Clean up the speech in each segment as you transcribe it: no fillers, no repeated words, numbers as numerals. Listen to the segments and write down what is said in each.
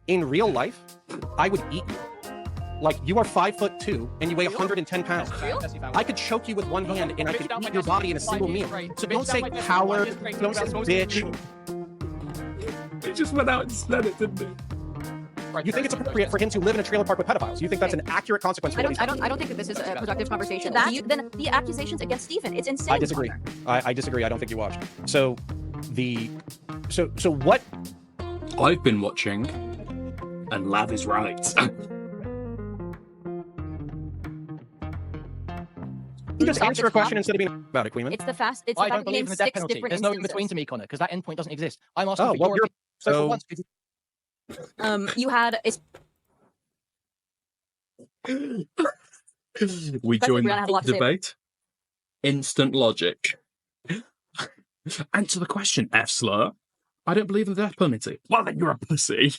In real life, I would eat you. Like, you are 5'2" and you weigh 110 pounds. I could choke you with one hand and I could eat your body in a single meal. So don't say coward, don't say bitch. He just went out and said it, didn't he? You think it's appropriate for him to live in a trailer park with pedophiles? You think that's an accurate consequence? I don't think that this is a productive conversation. Then the accusations against Stephen, it's insane. I disagree. I disagree. I don't think you watched. So what? I've been watching, and Lav is right. You just answer a question instead of being about it, Kuihman. It's the fact I don't that believe he in the named death 6 penalty. different There's no in instances. between to me, Conor, because that endpoint doesn't exist. I'm asking for well, your... so once... You had... We joined the debate. Instant logic. Answer the question, F-slur. I don't believe in the death penalty. Well, then you're a pussy.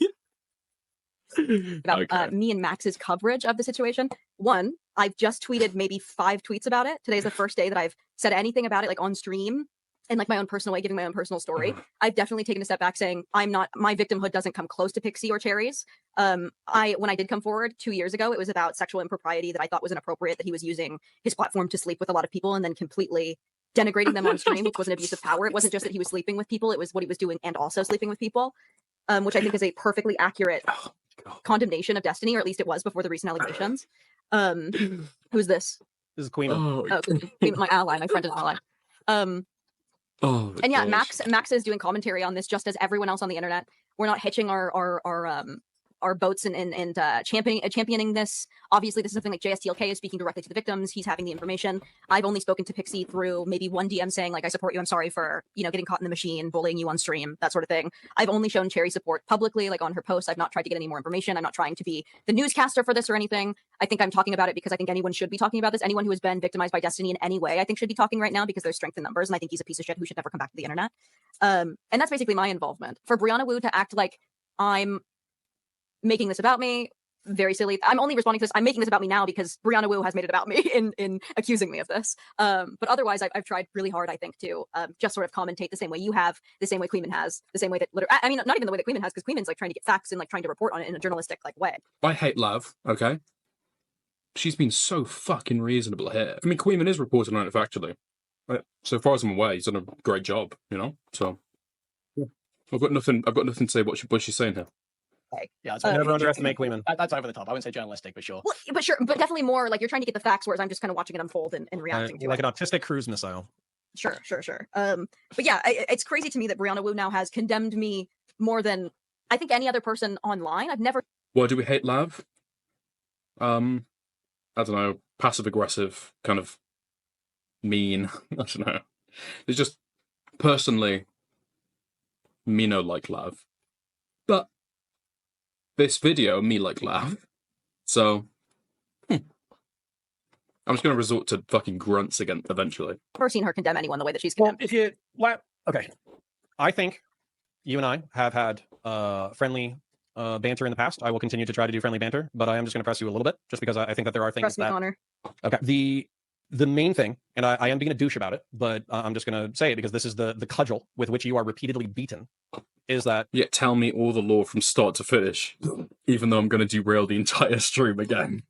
About me and Max's coverage of the situation. One, I've just tweeted maybe 5 tweets about it. Today's the first day that I've said anything about it, like on stream, in like my own personal way, giving my own personal story. I've definitely taken a step back, saying my victimhood doesn't come close to Pixie or Cherries. When I did come forward 2 years ago, it was about sexual impropriety that I thought was inappropriate, that he was using his platform to sleep with a lot of people and then completely denigrating them on stream, which was an abuse of power. It wasn't just that he was sleeping with people, it was what he was doing and also sleeping with people, which I think is a perfectly accurate condemnation of Destiny, or at least it was before the recent allegations. Who's this? This is Kuihman. Kuihman, my ally, my friend and ally. And yeah, Max is doing commentary on this just as everyone else on the internet. We're not hitching our boats and championing this. Obviously, this is something like JSTLK is speaking directly to the victims. He's having the information. I've only spoken to Pixie through maybe one DM saying, like, I support you. I'm sorry for, getting caught in the machine, bullying you on stream, that sort of thing. I've only shown Cherry support publicly, like on her posts. I've not tried to get any more information. I'm not trying to be the newscaster for this or anything. I think I'm talking about it because I think anyone should be talking about this. Anyone who has been victimized by Destiny in any way, I think should be talking right now because there's strength in numbers. And I think he's a piece of shit who should never come back to the internet. And that's basically my involvement. For Brianna Wu to act like I'm making this about me, very silly. I'm only responding to this. I'm making this about me now because Brianna Wu has made it about me in accusing me of this. But otherwise, I've tried really hard, I think, to just sort of commentate the same way you have, the same way Kuihman has, the same way that I mean, not even the way that Kuihman has, because Kuihman's like trying to get facts and like trying to report on it in a journalistic like way. I hate Lav, okay? She's been so fucking reasonable here. I mean, Kuihman is reporting on it factually. So far as I'm aware, he's done a great job, So yeah. I've got nothing to say what she's saying here. Yeah, it's never underestimate Kuihman. That's over the top. I wouldn't say journalistic, but sure. Well, but definitely more like you're trying to get the facts, whereas I'm just kind of watching it unfold and reacting to like it. an autistic cruise missile. Sure. But yeah, it's crazy to me that Brianna Wu now has condemned me more than I think any other person online. I've never. Why do we hate Lav? I don't know, passive aggressive, kind of mean. I don't know. It's just personally, me no like Lav, but this video me like Lav. So I'm just going to resort to fucking grunts again eventually. I've never seen her condemn anyone the way that she's condemned. Okay, I think you and I have had friendly banter in the past. I will continue to try to do friendly banter, but I am just going to press you a little bit, just because I think that there are things Press me, Conor. Okay, the main thing, and I am being a douche about it, but I'm just going to say it because this is the cudgel with which you are repeatedly beaten, is that... Yeah, tell me all the lore from start to finish, even though I'm going to derail the entire stream again.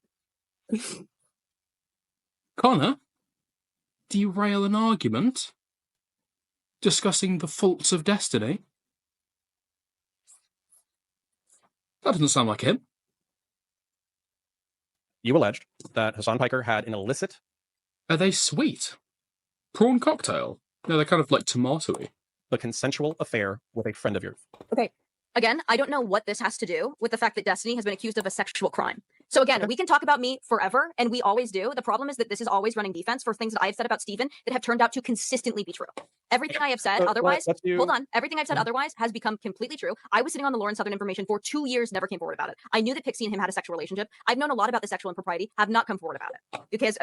Conor, derail an argument discussing the faults of Destiny? That doesn't sound like him. You alleged that Hassan Piker had an illicit... Are they sweet? Prawn cocktail? No, they're kind of like tomatoey. A consensual affair with a friend of yours. Okay. Again, I don't know what this has to do with the fact that Destiny has been accused of a sexual crime. So again, we can talk about me forever, and we always do. The problem is that this is always running defense for things that I have said about Stephen that have turned out to consistently be true. Everything I have said otherwise, hold on, everything I've said otherwise has become completely true. I was sitting on the Lauren Southern information for 2 years, never came forward about it. I knew that Pixie and him had a sexual relationship. I've known a lot about the sexual impropriety, have not come forward about it.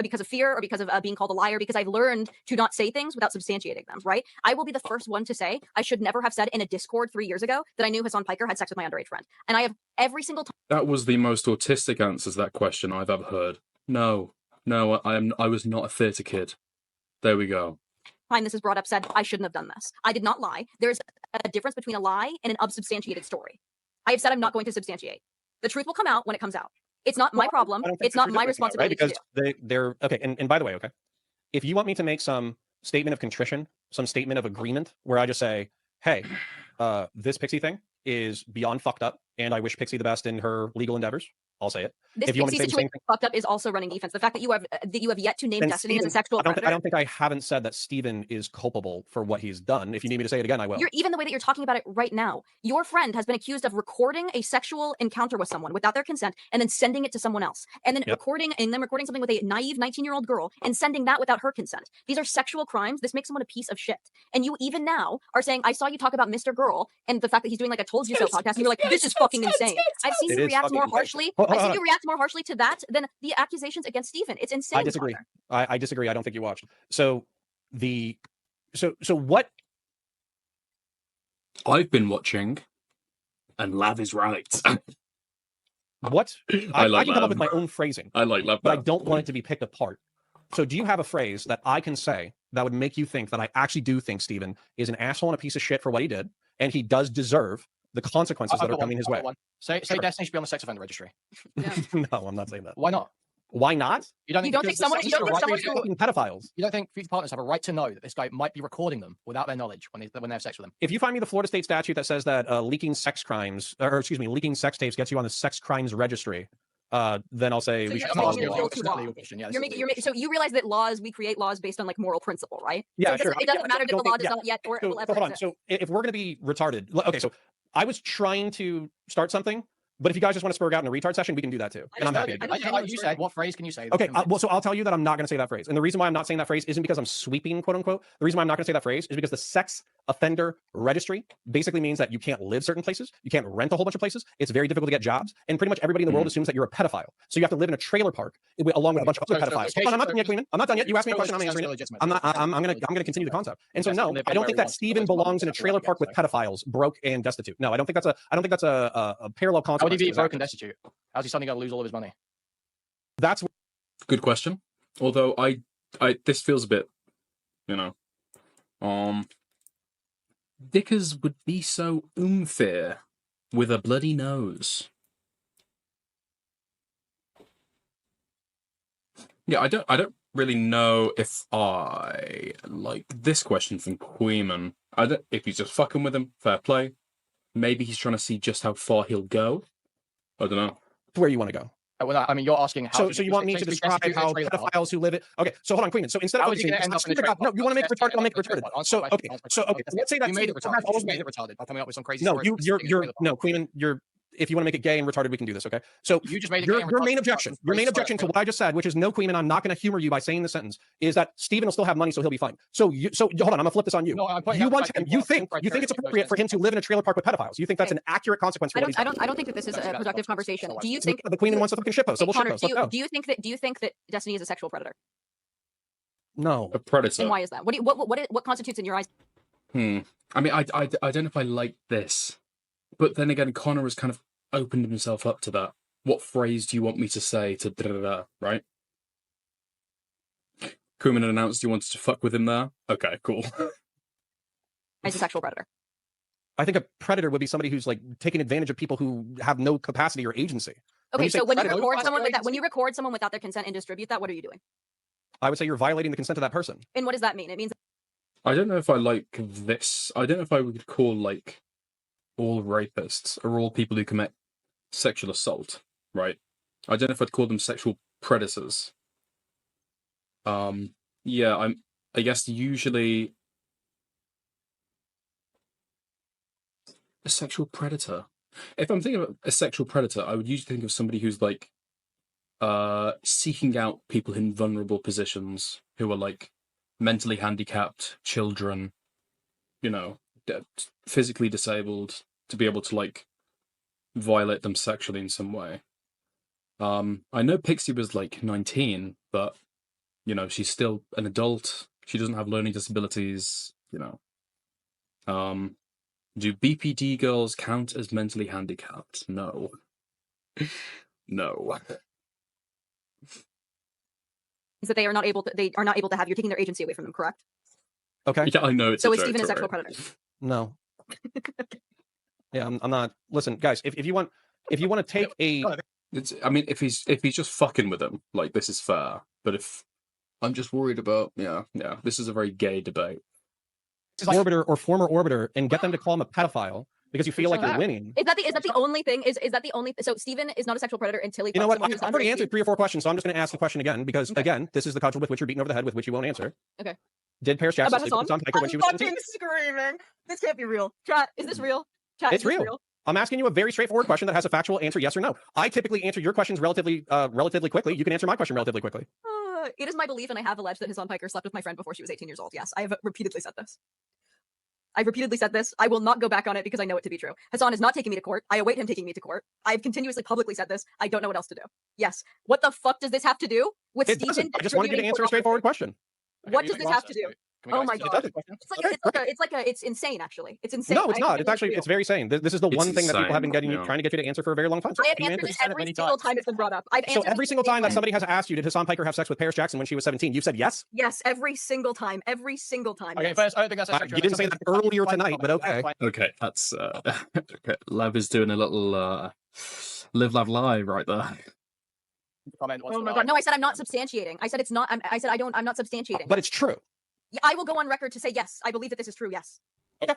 Because of fear or because of being called a liar, because I've learned to not say things without substantiating them, right? I will be the first one to say I should never have said in a Discord 3 years ago that I knew Hassan Piker had sex with my underage friend. And I have every single time. That was the most autistic answer to that question I've ever heard. No, I was not a theatre kid. There we go. Time this is brought up said I shouldn't have done this. I did not lie. There's a difference between a lie and an unsubstantiated story. I have said I'm not going to substantiate. The truth will come out when it comes out. It's not my problem. It's not my responsibility. Right? Because they're okay. And by the way, okay, if you want me to make some statement of contrition, some statement of agreement, where I just say, hey, this Pixie thing is beyond fucked up, and I wish Pixie the best in her legal endeavors, I'll say it. This if you Pixie situation fucked up is also running defense. The fact that you have yet to name Destiny as a sexual predator. I don't think I haven't said that Steven is culpable for what he's done. If you need me to say it again, I will. Even the way that you're talking about it right now, your friend has been accused of recording a sexual encounter with someone without their consent and then sending it to someone else, and then recording something with a naive 19-year-old girl and sending that without her consent. These are sexual crimes. This makes someone a piece of shit. And you even now are saying, I saw you talk about Mr. Girl and the fact that he's doing like a Told You So podcast, and you're like, this is fucking insane. I've seen you react more harshly. I've seen you react more harshly to that than the accusations against Steven. It's insane. I disagree. I disagree. I don't think you watched. So what? I've been watching, and Lav is right. What? I can come up with my own phrasing. I like Lav, but I don't want it to be picked apart. So do you have a phrase that I can say that would make you think that I actually do think Steven is an asshole and a piece of shit for what he did, and he does deserve the consequences that are coming his way? Say Destiny should be on the sex offender registry. Yeah. No, I'm not saying that. Why not? Why not? You don't think someone who pedophiles? You don't think future partners have a right to know that this guy might be recording them without their knowledge when they have sex with them? If you find me the Florida State statute that says that leaking sex crimes, leaking sex tapes gets you on the sex crimes registry, then I'll say we should. So you realize that we create laws based on like moral principle, right? Yeah, so sure. It doesn't matter that the law does not yet or it will ever hold on. So if we're going to be retarded, okay. So I was trying to start something. But if you guys just want to spur out in a retard session, we can do that too. And I'm happy to do it. Like you said, what phrase can you say? Okay, well, so I'll tell you that I'm not going to say that phrase. And the reason why I'm not saying that phrase isn't because I'm sweeping, quote unquote. The reason why I'm not going to say that phrase is because the sex offender registry basically means that you can't live certain places. You can't rent a whole bunch of places. It's very difficult to get jobs. And pretty much everybody in the world assumes that you're a pedophile. So you have to live in a trailer park along with a bunch of other pedophiles. Hold on, I'm not done yet, Kuihman. I'm not done yet. You asked me a question, I'm answering it. I'm going to continue the concept. And so no, I don't think that Steven belongs in a trailer park with pedophiles, broke and destitute. No, I don't think that's a parallel concept. How would he be broke and destitute? How's he suddenly going to lose all of his money? That's good question. Although this feels a bit, Dickers would be so unfair with a bloody nose. Yeah, I don't really know if I like this question from Kuihman. If he's just fucking with him, fair play. Maybe he's trying to see just how far he'll go. I don't know. Where you want to go? Well, I mean, you're asking how. So you want me to describe how pedophiles who live it? Okay, so hold on, Kuihman. So instead of focusing, no, you want to make it retarded? I'll make it retarded. So okay, let's say that you made it retarded. You made it retarded by coming up with some crazy. No, Kuihman, if you want to make it gay and retarded, we can do this, okay? So you just made it your main objection to what I just said, which is no, Kuihman, I'm not going to humor you by saying the sentence, is that Steven will still have money, so he'll be fine. So hold on, I'm going to flip this on you. No, you think it's appropriate for him to live in a trailer park with pedophiles? You think that's an accurate consequence for what he's done? I don't think that this is a productive conversation. Do you think the Kuihman wants a fucking shitpost? So we'll Conor, do you think that Destiny is a sexual predator? No, a predator. And why is that? What constitutes in your eyes? I mean, I don't know if I like this, but then again, Conor has kind of opened himself up to that. What phrase do you want me to say to da-da-da, right? Kuihman announced you wanted to fuck with him there. Okay, cool. As a sexual predator. I think a predator would be somebody who's like taking advantage of people who have no capacity or agency. Okay, so when you record someone without their consent and distribute that, what are you doing? I would say you're violating the consent of that person. And what does that mean? It means I don't know if I like this. I don't know if I would call like all rapists or all people who commit sexual assault, right? I don't know if I'd call them sexual predators. Yeah, I guess usually a sexual predator. If I'm thinking of a sexual predator, I would usually think of somebody who's like seeking out people in vulnerable positions who are like mentally handicapped, children, physically disabled, to be able to like violate them sexually in some way. I know Pixie was like 19, but she's still an adult. She doesn't have learning disabilities. Do BPD girls count as mentally handicapped? No. No. Is that they are not able to have, you're taking their agency away from them, correct? Okay. Yeah, I know it's so it's even a sexual predator. No. Yeah, I'm not. Listen, guys, if you want to take a, I mean, if he's just fucking with him, like this is fair. But if I'm just worried about, yeah, this is a very gay debate. orbiter or former orbiter and get them to call him a pedophile because you feel like you're winning. Is that the only thing? Is that the only? So Steven is not a sexual predator until he. You know what? I've already answered 3 or 4 questions, so I'm just going to ask the question again because again, this is the cudgel with which you're beaten over the head with which you won't answer. Okay. Did Paris Jackson sleep with Hassan Piker when she was 17? I'm screaming. This can't be real. Chat, is this real? Chat, it's real. I'm asking you a very straightforward question that has a factual answer, yes or no. I typically answer your questions relatively quickly. You can answer my question relatively quickly. It is my belief, and I have alleged that Hassan Piker slept with my friend before she was 18 years old. Yes, I have repeatedly said this. I've repeatedly said this. I will not go back on it because I know it to be true. Hassan is not taking me to court. I await him taking me to court. I've continuously publicly said this. I don't know what else to do. Yes. What the fuck does this have to do with Steven? I just wanted you to answer a straightforward question. What does this have to do? Oh my god! It's insane. Actually, it's insane. No, it's not. It's very sane. This is the one thing that people have been trying to get you to answer for a very long time. I have answered every single time it's been brought up. So every single time that somebody has asked you, did Hassan Piker have sex with Paris Jackson when she was 17? You've said yes. Yes, every single time. Every single time. Okay, first, I don't think that's you didn't say that earlier tonight, but okay. Okay, that's okay. Lav is doing a little live, laugh, live right there. Oh my god! No, I said I'm not substantiating. I said it's not. I said I'm not substantiating. But it's true. Yeah, I will go on record to say yes. I believe that this is true. Yes. Okay.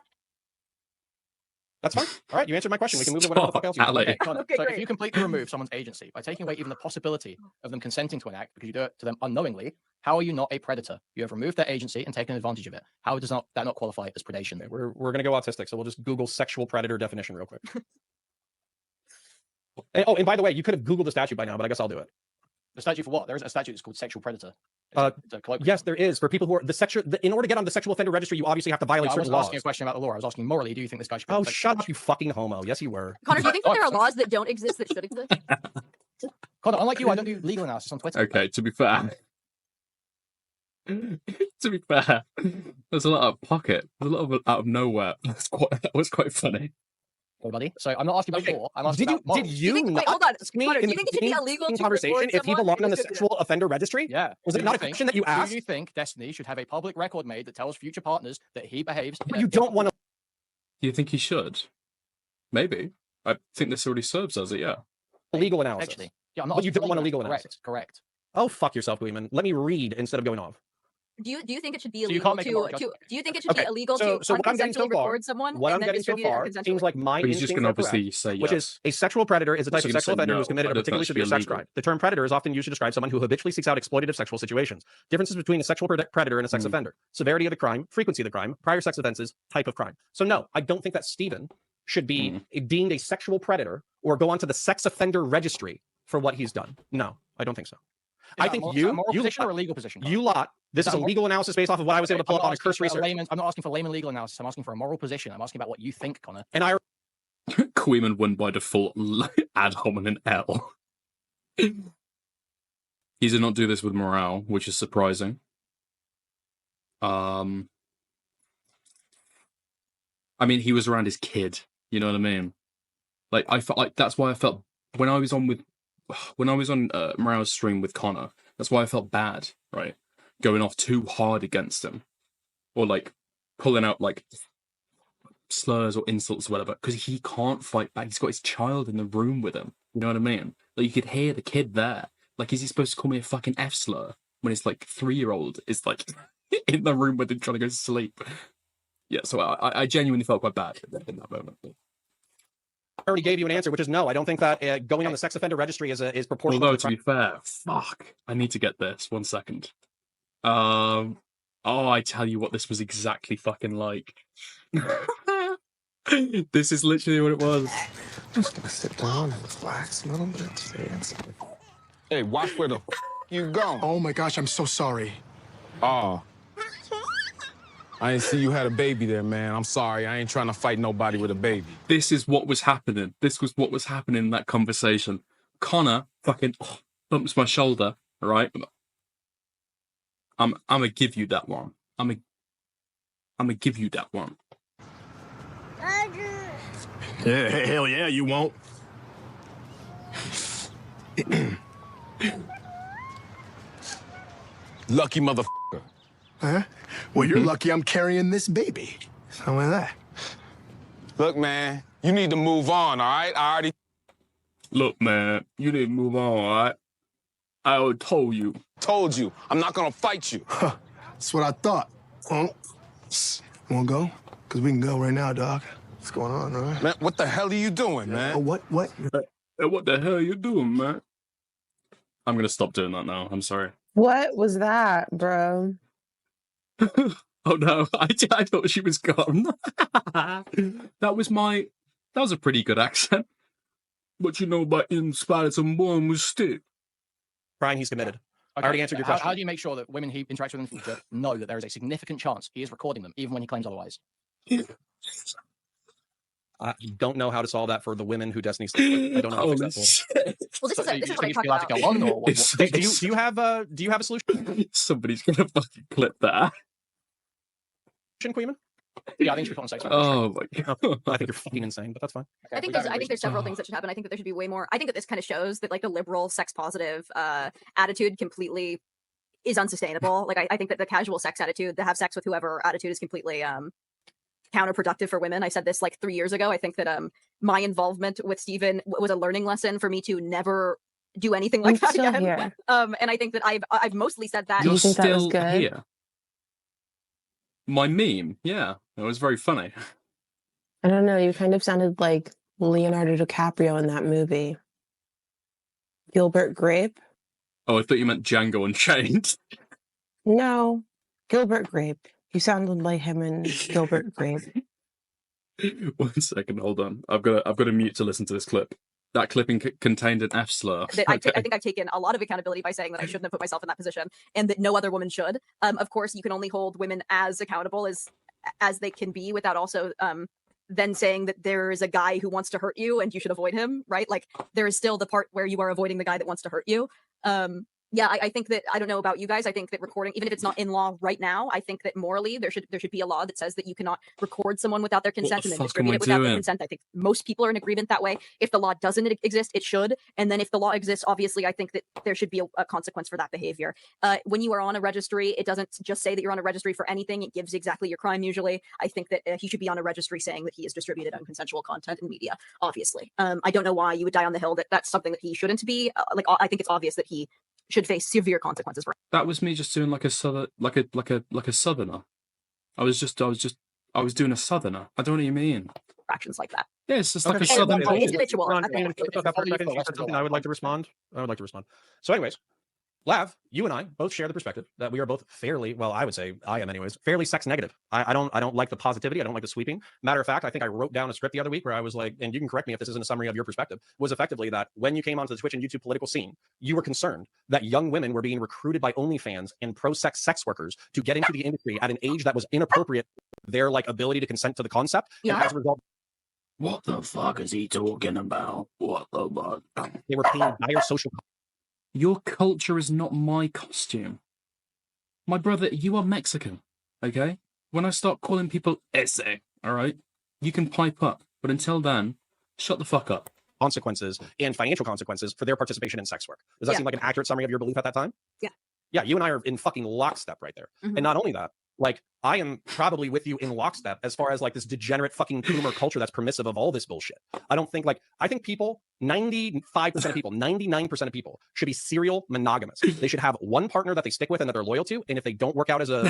That's fine. All right, you answered my question. We can move to whatever the fuck else you want. Okay, so if you completely remove someone's agency by taking away even the possibility of them consenting to an act because you do it to them unknowingly, how are you not a predator? You have removed their agency and taken advantage of it. How does that not qualify as predation? Okay, we're going to go autistic, so we'll just Google sexual predator definition real quick. And by the way, you could have Googled the statute by now, but I guess I'll do it. The statute for what? There is a statute that's called sexual predator. Yes, there is. For people who are in order to get on the sexual offender registry, you obviously have to violate certain laws. I wasn't asking a question about the law. I was asking morally, do you think this guy should be... Oh, shut up, you fucking homo. Yes, you were. Connor, do you think that there are laws that don't exist that should exist? Connor, unlike you, I don't do legal analysis on Twitter. Okay, to be fair. There's a lot of pocket. There's a lot of out of nowhere. That was quite funny. Buddy. So I'm not asking about law. I'm asking about Did you wait, hold on. ask me Connor, in do you think it should be illegal to conversation record if he belonged on the sexual offender registry? Yeah. Was it not a question that you asked? Do you think Destiny should have a public record made that tells future partners that he behaves? But you don't want to. Do you think he should? Maybe. I think this already serves as it. Yeah. Legal analysis. Actually, yeah, I'm not. But you don't want a legal analysis. Correct. Oh, fuck yourself, Kuihman. Let me read instead of going off. Do you think it should be So you illegal can't make a moral do you think it should be illegal So to what I'm getting so unconsensually far, record someone what I'm and then getting so distribute it far unconsensually? seems like my But he's just instincts going to are obviously correct, say which is a sexual predator is a type So of you're sexual saying offender no, who's committed a but that particularly should be severe sex illegal. crime. The term predator is often used to describe someone who habitually seeks out exploitative sexual situations. Differences between a sexual predator and a sex offender: severity of the crime, frequency of the crime, prior sex offenses, type of crime. So no, I don't think that Steven should be deemed a sexual predator or go onto the sex offender registry for what he's done. No, I don't think so. I think a moral position or a legal position. You lot. This is a legal analysis based off of what I was able to pull up on a cursory research. I'm not asking for layman legal analysis. I'm asking for a moral position. I'm asking about what you think, Connor. And I Kuihman won by default ad hominem L. He did not do this with morale, which is surprising. I mean, he was around his kid. You know what I mean? Like I felt like that's why I felt when I was on Morale's stream with Conor. That's why I felt bad, right? Going off too hard against him, or like pulling out like slurs or insults or whatever, because he can't fight back. He's got his child in the room with him. You know what I mean? Like you could hear the kid there. Like, is he supposed to call me a fucking F slur when his like 3-year-old is like in the room with him trying to go to sleep? Yeah, so I genuinely felt quite bad in that moment. I already gave you an answer, which is no. I don't think that going on the sex offender registry is proportional. Although, to be fair, fuck, I need to get this. 1 second. Oh, I tell you what, this was exactly fucking like. This is literally what it was. I'm just gonna sit down and relax a little bit. Hey, watch where the you going. Oh my gosh, I'm so sorry. Oh. I didn't see you had a baby there, man. I'm sorry. I ain't trying to fight nobody with a baby. This is what was happening. This was what was happening in that conversation. Conor fucking bumps my shoulder, right? I'm gonna give you that one. I'm gonna give you that one. Yeah, hell yeah, you won't. Lucky motherfucker. Huh? Well, you're lucky I'm carrying this baby. How about that? Look, man, You need to move on, all right? I already Look, man, you need to move on, all right? I already told you. told you. I'm not gonna fight you. That's what I thought. Wanna go? Because we can go right now, dog. What's going on, all right? Man, what the hell are you doing, man? Oh, what? Hey, what the hell are you doing, man? I'm going to stop doing that now. I'm sorry. What was that, bro? Oh, no. I thought she was gone. That was a pretty good accent. But you know about in spite of some one was stick. Brian, he's committed. I Okay, already answered your question. How do you make sure that women he interacts with in the future know that there is a significant chance he is recording them, even when he claims otherwise? I don't know how to solve that for the women who Destiny sleeps with. I don't know how to fix that for them. Well, this is So you what I think talk you're allowed to about. go on, or what? Do you have a solution, Somebody's going to fucking clip that. Kuihman? Yeah, I think you should put on sex. Oh, my God. I think you're fucking insane, but that's fine. I think there's several things that should happen. I think that there should be way more. I think that this kind of shows that like the liberal sex positive attitude completely is unsustainable. Like I think that the casual sex attitude, the have sex with whoever attitude is completely counterproductive for women. I said this like 3 years ago. I think that my involvement with Steven was a learning lesson for me to never do anything like that still again. here. And I think that I've mostly said that. Do you You're think that was still good? here. My meme, yeah. It was very funny. I don't know. You kind of sounded like Leonardo DiCaprio in that movie. Gilbert Grape? Oh, I thought you meant Django Unchained. No, Gilbert Grape. You sounded like him in Gilbert Grape. 1 second, hold on. I've got to mute to listen to this clip. That clipping contained an F slur. That I think I've taken a lot of accountability by saying that I shouldn't have put myself in that position, and that no other woman should. Of course, you can only hold women as accountable as they can be, without also then saying that there is a guy who wants to hurt you and you should avoid him, right? Like there is still the part where you are avoiding the guy that wants to hurt you. Yeah, I think that, I don't know about you guys, I think that recording, even if it's not in law right now, I think that morally there should be a law that says that you cannot record someone without their consent and then distribute it without their consent. I think most people are in agreement that way. If the law doesn't exist, it should. And then if the law exists, obviously, I think that there should be a consequence for that behavior. When you are on a registry, it doesn't just say that you're on a registry for anything. It gives exactly your crime usually. I think that he should be on a registry saying that he has distributed unconsensual content in media, obviously. I don't know why you would die on the hill that that's something that he shouldn't be. I think it's obvious that he should face severe consequences for it. That was me just doing like a southerner. I was doing a southerner. I don't know what you mean. Actions like that. Yeah, it's just Okay. like a southern It's boy. habitual. Ron, I think. I would like to respond. So anyways, Lav, you and I both share the perspective that we are both fairly, well, I would say I am anyways, fairly sex negative. I don't like the positivity. I don't like the sweeping. Matter of fact, I think I wrote down a script the other week where I was like, and you can correct me if this isn't a summary of your perspective, was effectively that when you came onto the Twitch and YouTube political scene, you were concerned that young women were being recruited by OnlyFans and pro-sex sex workers to get into the industry at an age that was inappropriate for their like ability to consent to the concept. Yeah. And as a result, What the fuck is he talking about? What the fuck? they were paying dire social. Your culture is not my costume. My brother, you are Mexican, okay? When I start calling people ese, all right? You can pipe up, but until then, shut the fuck up. Consequences and financial consequences for their participation in sex work. Does that Yeah. seem like an accurate summary of your belief at that time? Yeah. Yeah, you and I are in fucking lockstep right there. Mhm. And not only that, like I am probably with you in lockstep as far as like this degenerate fucking boomer culture that's permissive of all this bullshit. I think people, 95% of people, 99% of people should be serial monogamous. They should have one partner that they stick with and that they're loyal to. And if they don't work out as a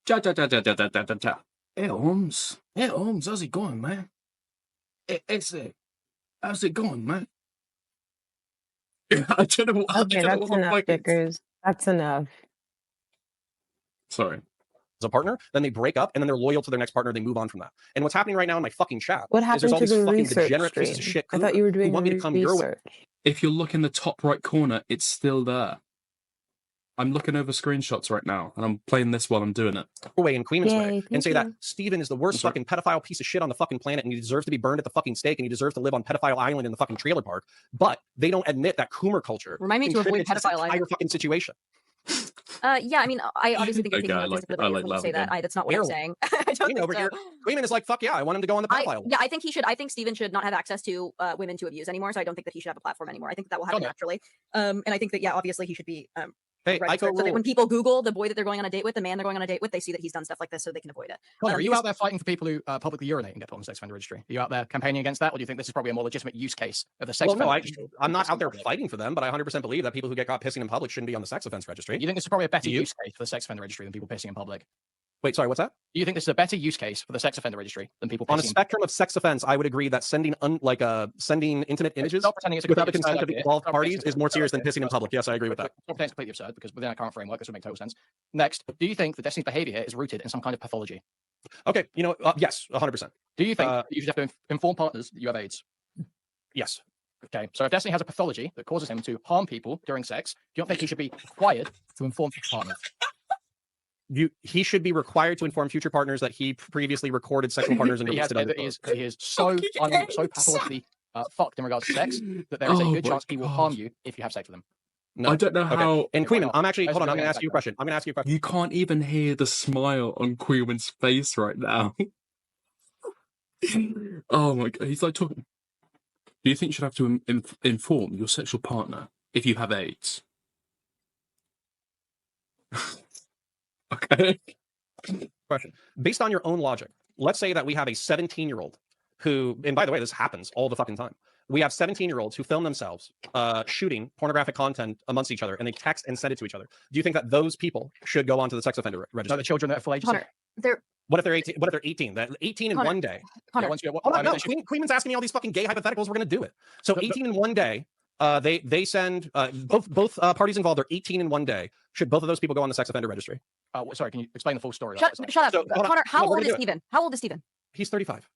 Ja, ja, ja, ja, ja, ja, ja, ja. Hey, Holmes. Hey, Holmes, how's it going, man? How's it going, man? I don't know what. Okay, I don't know that's what the enough, fuck it's- Dickers. That's enough. Sorry. as a partner, then they break up and then they're loyal to their next partner. They move on from that. And what's happening right now in my fucking chat What is happened there's all to these the fucking research degenerate pieces of stream? shit I thought you were doing who want me to come your way. research. If you look in the top right corner, it's still there. I'm looking over screenshots right now, and I'm playing this while I'm doing it. Way in Queen's Yay, way and thank say that you. Steven is the worst That's right. fucking pedophile piece of shit on the fucking planet and he deserves to be burned at the fucking stake and he deserves to live on pedophile island in the fucking trailer park. But they don't admit that Coomer culture Remind me to avoid contributed to this pedophile entire island. fucking situation. Yeah, I mean, I obviously think you're Okay, taking I one like- for the I bait like when you Lav say that. again. That's not what I'm Barely. saying. I don't Queen think over so. here. Queenman is like, fuck yeah, I want him to go on the pedophile. Yeah, I think he should. I think Steven should not have access to women to abuse anymore. So I don't think that he should have a platform anymore. I think that will happen Okay. naturally. And I think that, yeah, obviously he should be Hey, register, so that when people Google the boy that they're going on a date with, the man they're going on a date with, they see that he's done stuff like this, so they can avoid it. Connor, are you out there fighting for people who publicly urinate and get put on the sex offender registry? Are you out there campaigning against that, or do you think this is probably a more legitimate use case of the sex offender registry? I'm not out there fighting for them, but I 100% believe that people who get caught pissing in public shouldn't be on the sex offense registry. You think this is probably a better use case for the sex offender registry than people pissing in public? Wait, sorry, what's that? Do you think this is a better use case for the sex offender registry than people pissing on a spectrum of sex offense? I would agree that sending sending intimate images without the consent of involved parties is more serious than pissing in public. Yes, I agree with that. It's completely absurd because within our current framework, this would make total sense. Next, do you think that Destiny's behavior here is rooted in some kind of pathology? Okay, yes, 100%. Do you think that you should have to inform partners that you have AIDS? Yes. Okay, so if Destiny has a pathology that causes him to harm people during sex, do you not think he should be required to inform his partners? He should be required to inform future partners that he previously recorded sexual partners and released it on his he is so pathologically fucked in regards to sex that there is a good chance he will harm you if you have sex with him. No. I don't know how. And Kuihman, I'm actually hold on. I'm going to ask you a question. You can't even hear the smile on Kuihman's face right now. Oh my god, he's like talking. Do you think you should have to inform your sexual partner if you have AIDS? Okay. Question. Based on your own logic, let's say that we have a 17-year-old who, and by the way, this happens all the fucking time. We have 17-year-olds who film themselves shooting pornographic content amongst each other, and they text and send it to each other. Do you think that those people should go onto the sex offender registry? No, the children that are full age. What if they're 18? What if they're 18? That 18 in one day. Connor, hold on, no. Kuihman's asking me all these fucking gay hypotheticals. We're gonna do it. So 18 in one day. They send both parties involved are 18 in one day. Should both of those people go on the sex offender registry? Sorry, can you explain the full story? Shut up, So, Connor. How old is Steven? How old is Steven? He's 35.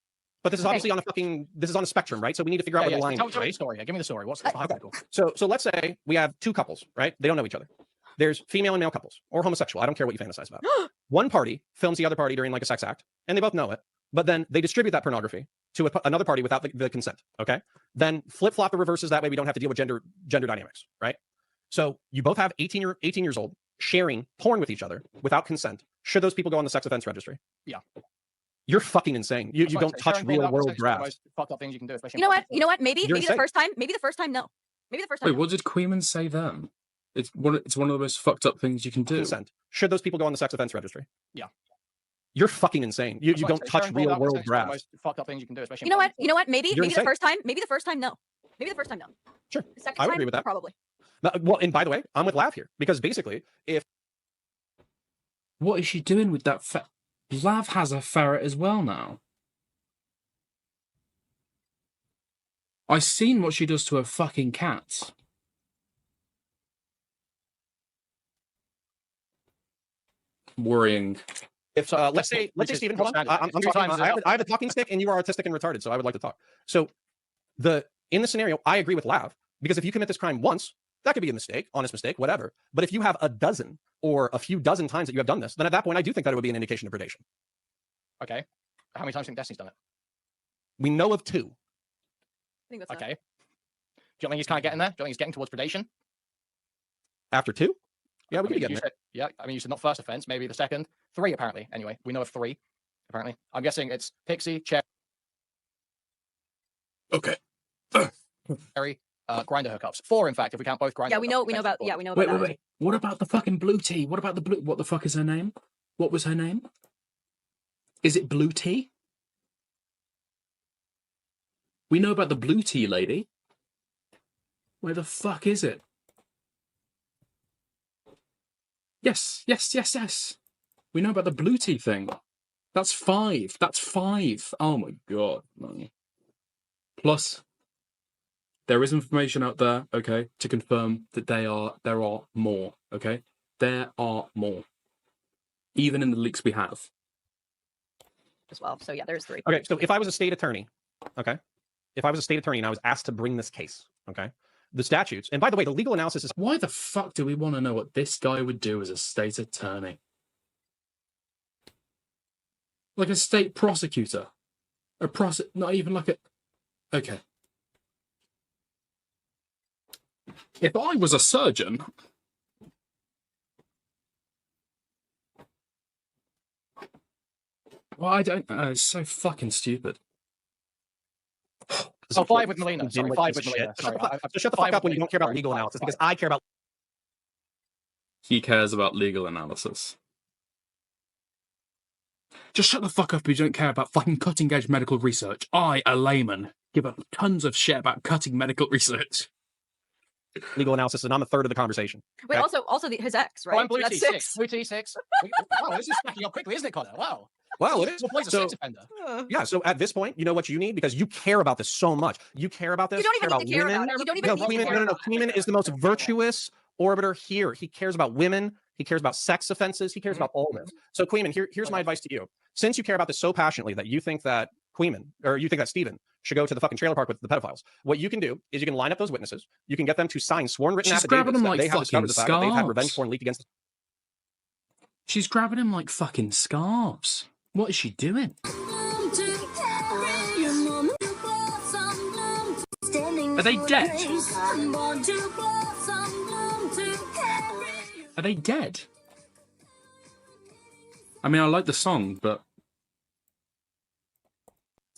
But this is obviously on a spectrum, right? So we need to figure out where the line is. Tell me the story. Give me the story. What's the hypothetical? So let's say we have two couples, right? They don't know each other. There's female and male couples or homosexual. I don't care what you fantasize about. One party films the other party during like a sex act, and they both know it. But then they distribute that pornography to another party without the consent. Okay. Then flip flop the reverses. That way we don't have to deal with gender dynamics, right? So you both have 18 years old sharing porn with each other without consent. Should those people go on the sex offense registry? Yeah. You're fucking insane. You don't touch real world graphs. Fucked up things you can do, especially. You know what? Maybe the first time. Maybe the first time. No. Maybe the first time. Wait, what did Kuihman say then? It's one of the most fucked up things you can do. Consent. Should those people go on the sex offense registry? Yeah. You're fucking insane. You don't touch real world graphs. Fucked up things you can do, especially. You know what? Maybe the first time. Maybe the first time. No. Maybe the first time. No. Sure. The second I would time, agree with that. Probably. Well, and by the way, I'm with Lav here because basically, if what is she doing with that? Lav has a ferret as well now. I've seen what she does to her fucking cats. Worrying. If let's say Steven, hold on. I'm talking. I have a talking stick, and you are autistic and retarded, so I would like to talk. So in the scenario, I agree with Lav because if you commit this crime once, that could be a mistake, honest mistake, whatever. But if you have a dozen or a few dozen times that you have done this, then at that point, I do think that it would be an indication of predation. Okay. How many times do you think Destiny's done it? We know of 2. I think that's okay. Do you think he's kind of getting there? Do you think he's getting towards predation? After 2? Yeah, we could get there. Yeah, I mean, you said not first offense, maybe the second. 3, apparently. Anyway, we know of 3, apparently. I'm guessing it's Pixie, Okay. Cherry, Grinder hookups. 4, in fact, if we count both Grinder. Yeah, we know about. Yeah, we know about. Wait. What about the fucking blue tea? What about the blue? What the fuck is her name? What was her name? Is it blue tea? We know about the blue tea lady. Where the fuck is it? Yes. We know about the blue tea thing. That's 5. Oh my god. No. Plus, there is information out there, okay, to confirm that there are more, okay? There are more. Even in the leaks we have. As well. So yeah, there's 3. Okay, so if I was a state attorney, okay? If I was a state attorney and I was asked to bring this case, okay? The statutes, and by the way, the legal analysis is... Why the fuck do we want to know what this guy would do as a state attorney? Like a state prosecutor? Not even like a... Okay. If I was a surgeon... Well, I don't... it's so fucking stupid. So 5 with Melina. Sorry, 5 with Melina. So shut the fuck up when you don't care about legal analysis, because I care about... he cares about legal analysis. Just shut the fuck up if you don't care about fucking cutting-edge medical research. I, a layman, give up tons of shit about cutting medical research. Legal analysis, and I'm a third of the conversation. Wait, Okay? also his ex, right? Oh, I'm blue That's T6. 6. Blue T6. Wow, this is stacking up quickly, isn't it, Conor? Wow. Well, it is. Well, plays a So, sex offender. yeah, so at this point, you know what you need? Because you care about this so much. You care about this. You don't even care need to care women. about it. You don't even No, need to Kuihman, care no. about it. Kuihman is the most virtuous orbiter here. He cares about women. He cares about sex offenses. He cares about all this. So, Kuihman, here's my advice to you. Since you care about this so passionately that you think that Kuihman, or you think that Steven should go to the fucking trailer park with the pedophiles, what you can do is you can line up those witnesses. You can get them to sign sworn written She's grabbing affidavits them that like they have discovered fucking the fact that they've had revenge scarves. porn leaked against. She's grabbing him like fucking scarves. What is she doing? Are they dead? Are they dead? I mean, I like the song, but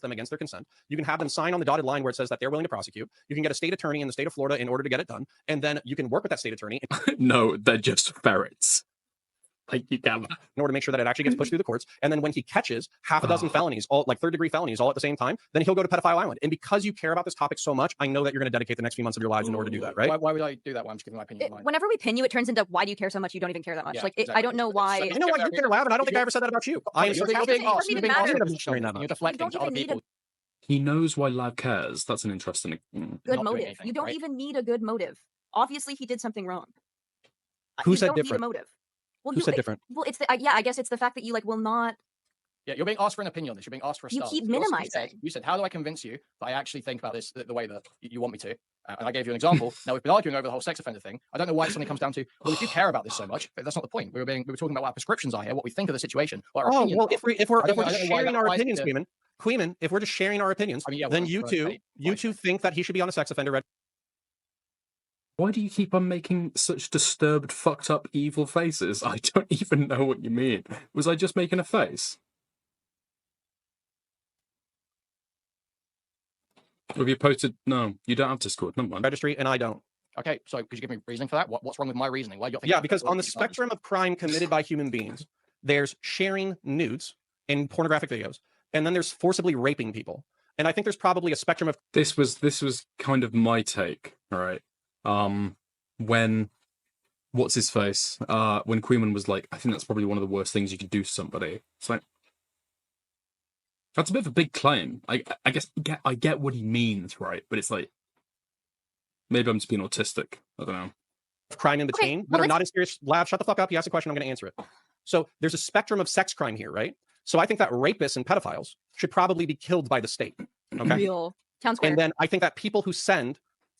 them against their consent. You can have them sign on the dotted line where it says that they're willing to prosecute. You can get a state attorney in the state of Florida in order to get it done. And then you can work with that state attorney no, they're just ferrets. Like you can. in order to make sure that it actually gets pushed through the courts. And then when he catches half a dozen felonies, all like third-degree felonies, all at the same time, then he'll go to Pedophile Island. And because you care about this topic so much, I know that you're going to dedicate the next few months of your lives in order to do that, right? Why would I do that? Why I'm just giving my opinion. Whenever we pin you, it turns into why do you care so much? You don't even care that much. Yeah, Like exactly. I don't know why. You know what? You can laugh, and I don't think I ever said that about you. I am You're sarcastic. being asked. You're being asked. You're You're deflecting You to don't other even need people. He knows why Lav cares. That's an interesting. Good Not doing motive. anything, You don't right? even need a good motive. Obviously, he did something wrong. Who You said don't different? Need a motive. Well, Who said different? Well, it's the yeah. I guess it's the fact that you like will not. Yeah, you're being asked for an opinion on this. You're being asked for a You start. keep You also minimizing. You said, how do I convince you that I actually think about this the way that you want me to? And I gave you an example. Now, we've been arguing over the whole sex offender thing. I don't know why it suddenly comes down to, well, if you care about this so much, but that's not the point. We were talking about what our prescriptions are here, what we think of the situation. What our Oh, opinions well, are. if we're I don't know just why sharing that our applies opinions, to- Kuihman, if we're just sharing our opinions, I mean, yeah, then well, you right, two, right. you two think that he should be on a sex offender registry. Why do you keep on making such disturbed, fucked up, evil faces? I don't even know what you mean. Was I just making a face? Have you posted? No, you don't have Discord. Never mind. registry, and I don't. Okay, so could you give me reasoning for that? What's wrong with my reasoning? Why do you think? Yeah, because on the spectrum of crime committed by human beings, there's sharing nudes in pornographic videos, and then there's forcibly raping people. And I think there's probably a spectrum of This was kind of my take, all right? When what's his face? When Kuihman was like, I think that's probably one of the worst things you could do to somebody. It's like that's a bit of a big claim. I guess I get what he means, right? But it's like maybe I'm just being autistic. I don't know. crime in between that are not as serious. Lav, shut the fuck up. You asked a question, I'm going to answer it. So there's a spectrum of sex crime here, right? So I think that rapists and pedophiles should probably be killed by the state. Okay. Real town square. And then I think that people who send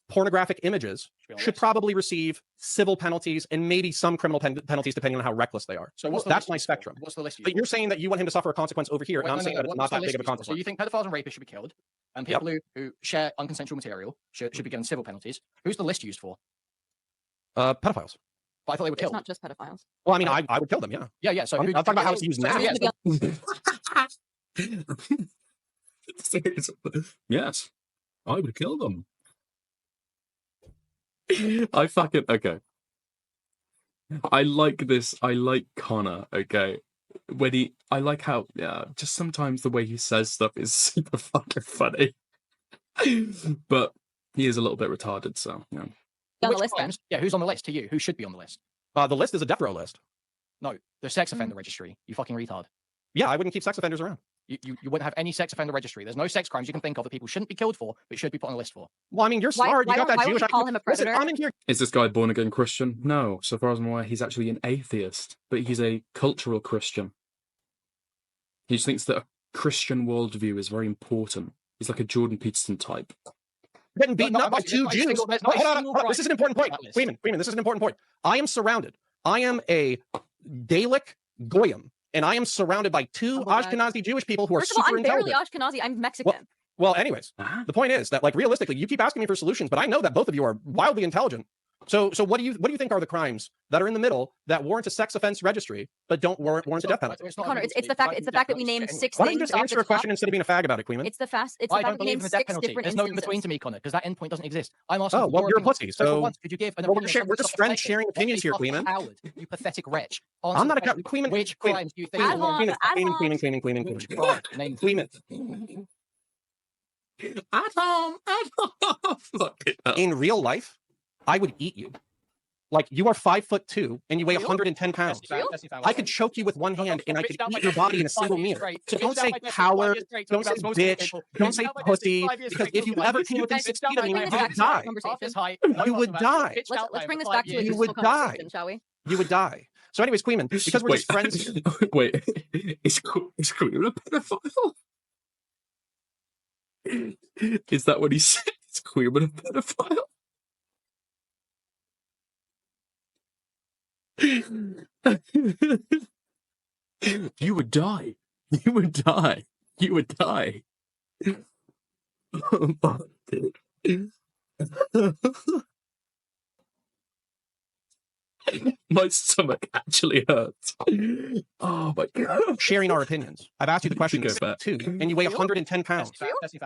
pornographic images should probably receive civil penalties and maybe some criminal penalties depending on how reckless they are. So that's my spectrum. What's the list? But you're saying that you want him to suffer a consequence over here, and I'm saying that it's not that big of a consequence. So you think pedophiles and rapists should be killed, and people who share unconsensual material should be given civil penalties? Who's the list used for? Pedophiles. But I thought they were It's killed. not just pedophiles. Well, I mean, I would kill them, yeah. Yeah. So I'm talking about how it's used now. Yes, I would kill them. I fucking okay. I like this. I like Conor. Okay, I like how just sometimes the way he says stuff is super fucking funny, but he is a little bit retarded. So yeah. On the list, then. Yeah, who's on the list to you? Who should be on the list? The list is a death row list. No, the sex offender registry. You fucking retard. Yeah, I wouldn't keep sex offenders around. You wouldn't have any sex offender registry. There's no sex crimes you can think of that people shouldn't be killed for, but should be put on a list for. Well, I mean, you're Why- smart. why You got don't- that why would Jewish. you call him a Listen, predator? I'm in here. Is this guy born again Christian? No, so far as I'm aware, he's actually an atheist, but he's a cultural Christian. He just thinks that a Christian worldview is very important. He's like a Jordan Peterson type. Getting beaten No, up by two Jews. there's not a Hold on, single hold on. This is an important point. on that list. Kuihman, this is an important point. I am surrounded. I am a Gaelic Goyim, and I am surrounded by two Oh my God. Ashkenazi Jewish people who are First of all, super I'm barely intelligent. Ashkenazi. I'm Mexican. Well, anyways, Ah. the point is that, like, realistically, you keep asking me for solutions, but I know that both of you are wildly intelligent. So what do you think are the crimes that are in the middle that warrant a sex offense registry but don't warrant a death penalty? Connor, it's the fact that we named 6 Why don't you things. just answer a question instead of being a fag about it, Kuihman? It's the fact I that don't we believe named in the death 6 penalty. different There's no in instances. between to me, Connor, because that endpoint doesn't exist. I'm asking. Oh, well, you're a pussy. So for So once, could you give an well, opinion? we're just friends sharing opinions here, Kuihman. Coward, you pathetic wretch. I'm not a Answer the coward. Kuihman. Which crimes do you think? Adhon, Which crime? Name Kuihman. At home. In real life, I would eat you. Like, you are 5'2" and you weigh 110 pounds. I could choke you with one hand and I could eat your body in a single meal. So don't say coward, don't say bitch, don't say pussy, because if you ever came within 6 feet of me, you would die. You would die. Let's bring this back to a You useful would die. conversation, shall we? You would die. So anyways, Kuihman, because we're just friends. Wait, is Kuihman a pedophile? Is that what he said? Is Kuihman a pedophile? You would die. You would die. You would die. My stomach actually hurts. Oh my god. Sharing our opinions. I've asked you the question too, and you weigh 110 pounds.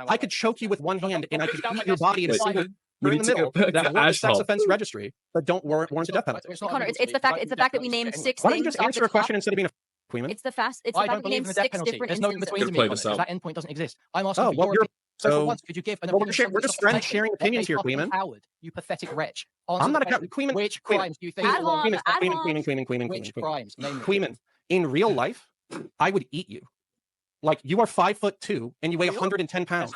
I could choke you with one hand and I could eat your body in a single. You're in the middle that warrant a sex offense registry but don't warrant a death penalty. Connor, it's the fact that we named 6 Why don't you things. just answer a question instead of being a Kuihman? It's the fact I that don't we believe named in the death 6 penalty. different There's no in instances. between to me, Play Connor, this because out. that endpoint doesn't exist. I'm asking. Oh, well, for so for once, could you give an well, opinion? we're just friends sharing opinions here, Kuihman. Coward, you pathetic wretch. I'm not a coward. Kuihman. Which crimes do you think? Kuihman. Which crimes? Name them. Kuihman. In real life, I would eat you. Like, you are 5'2" and you weigh 110 pounds.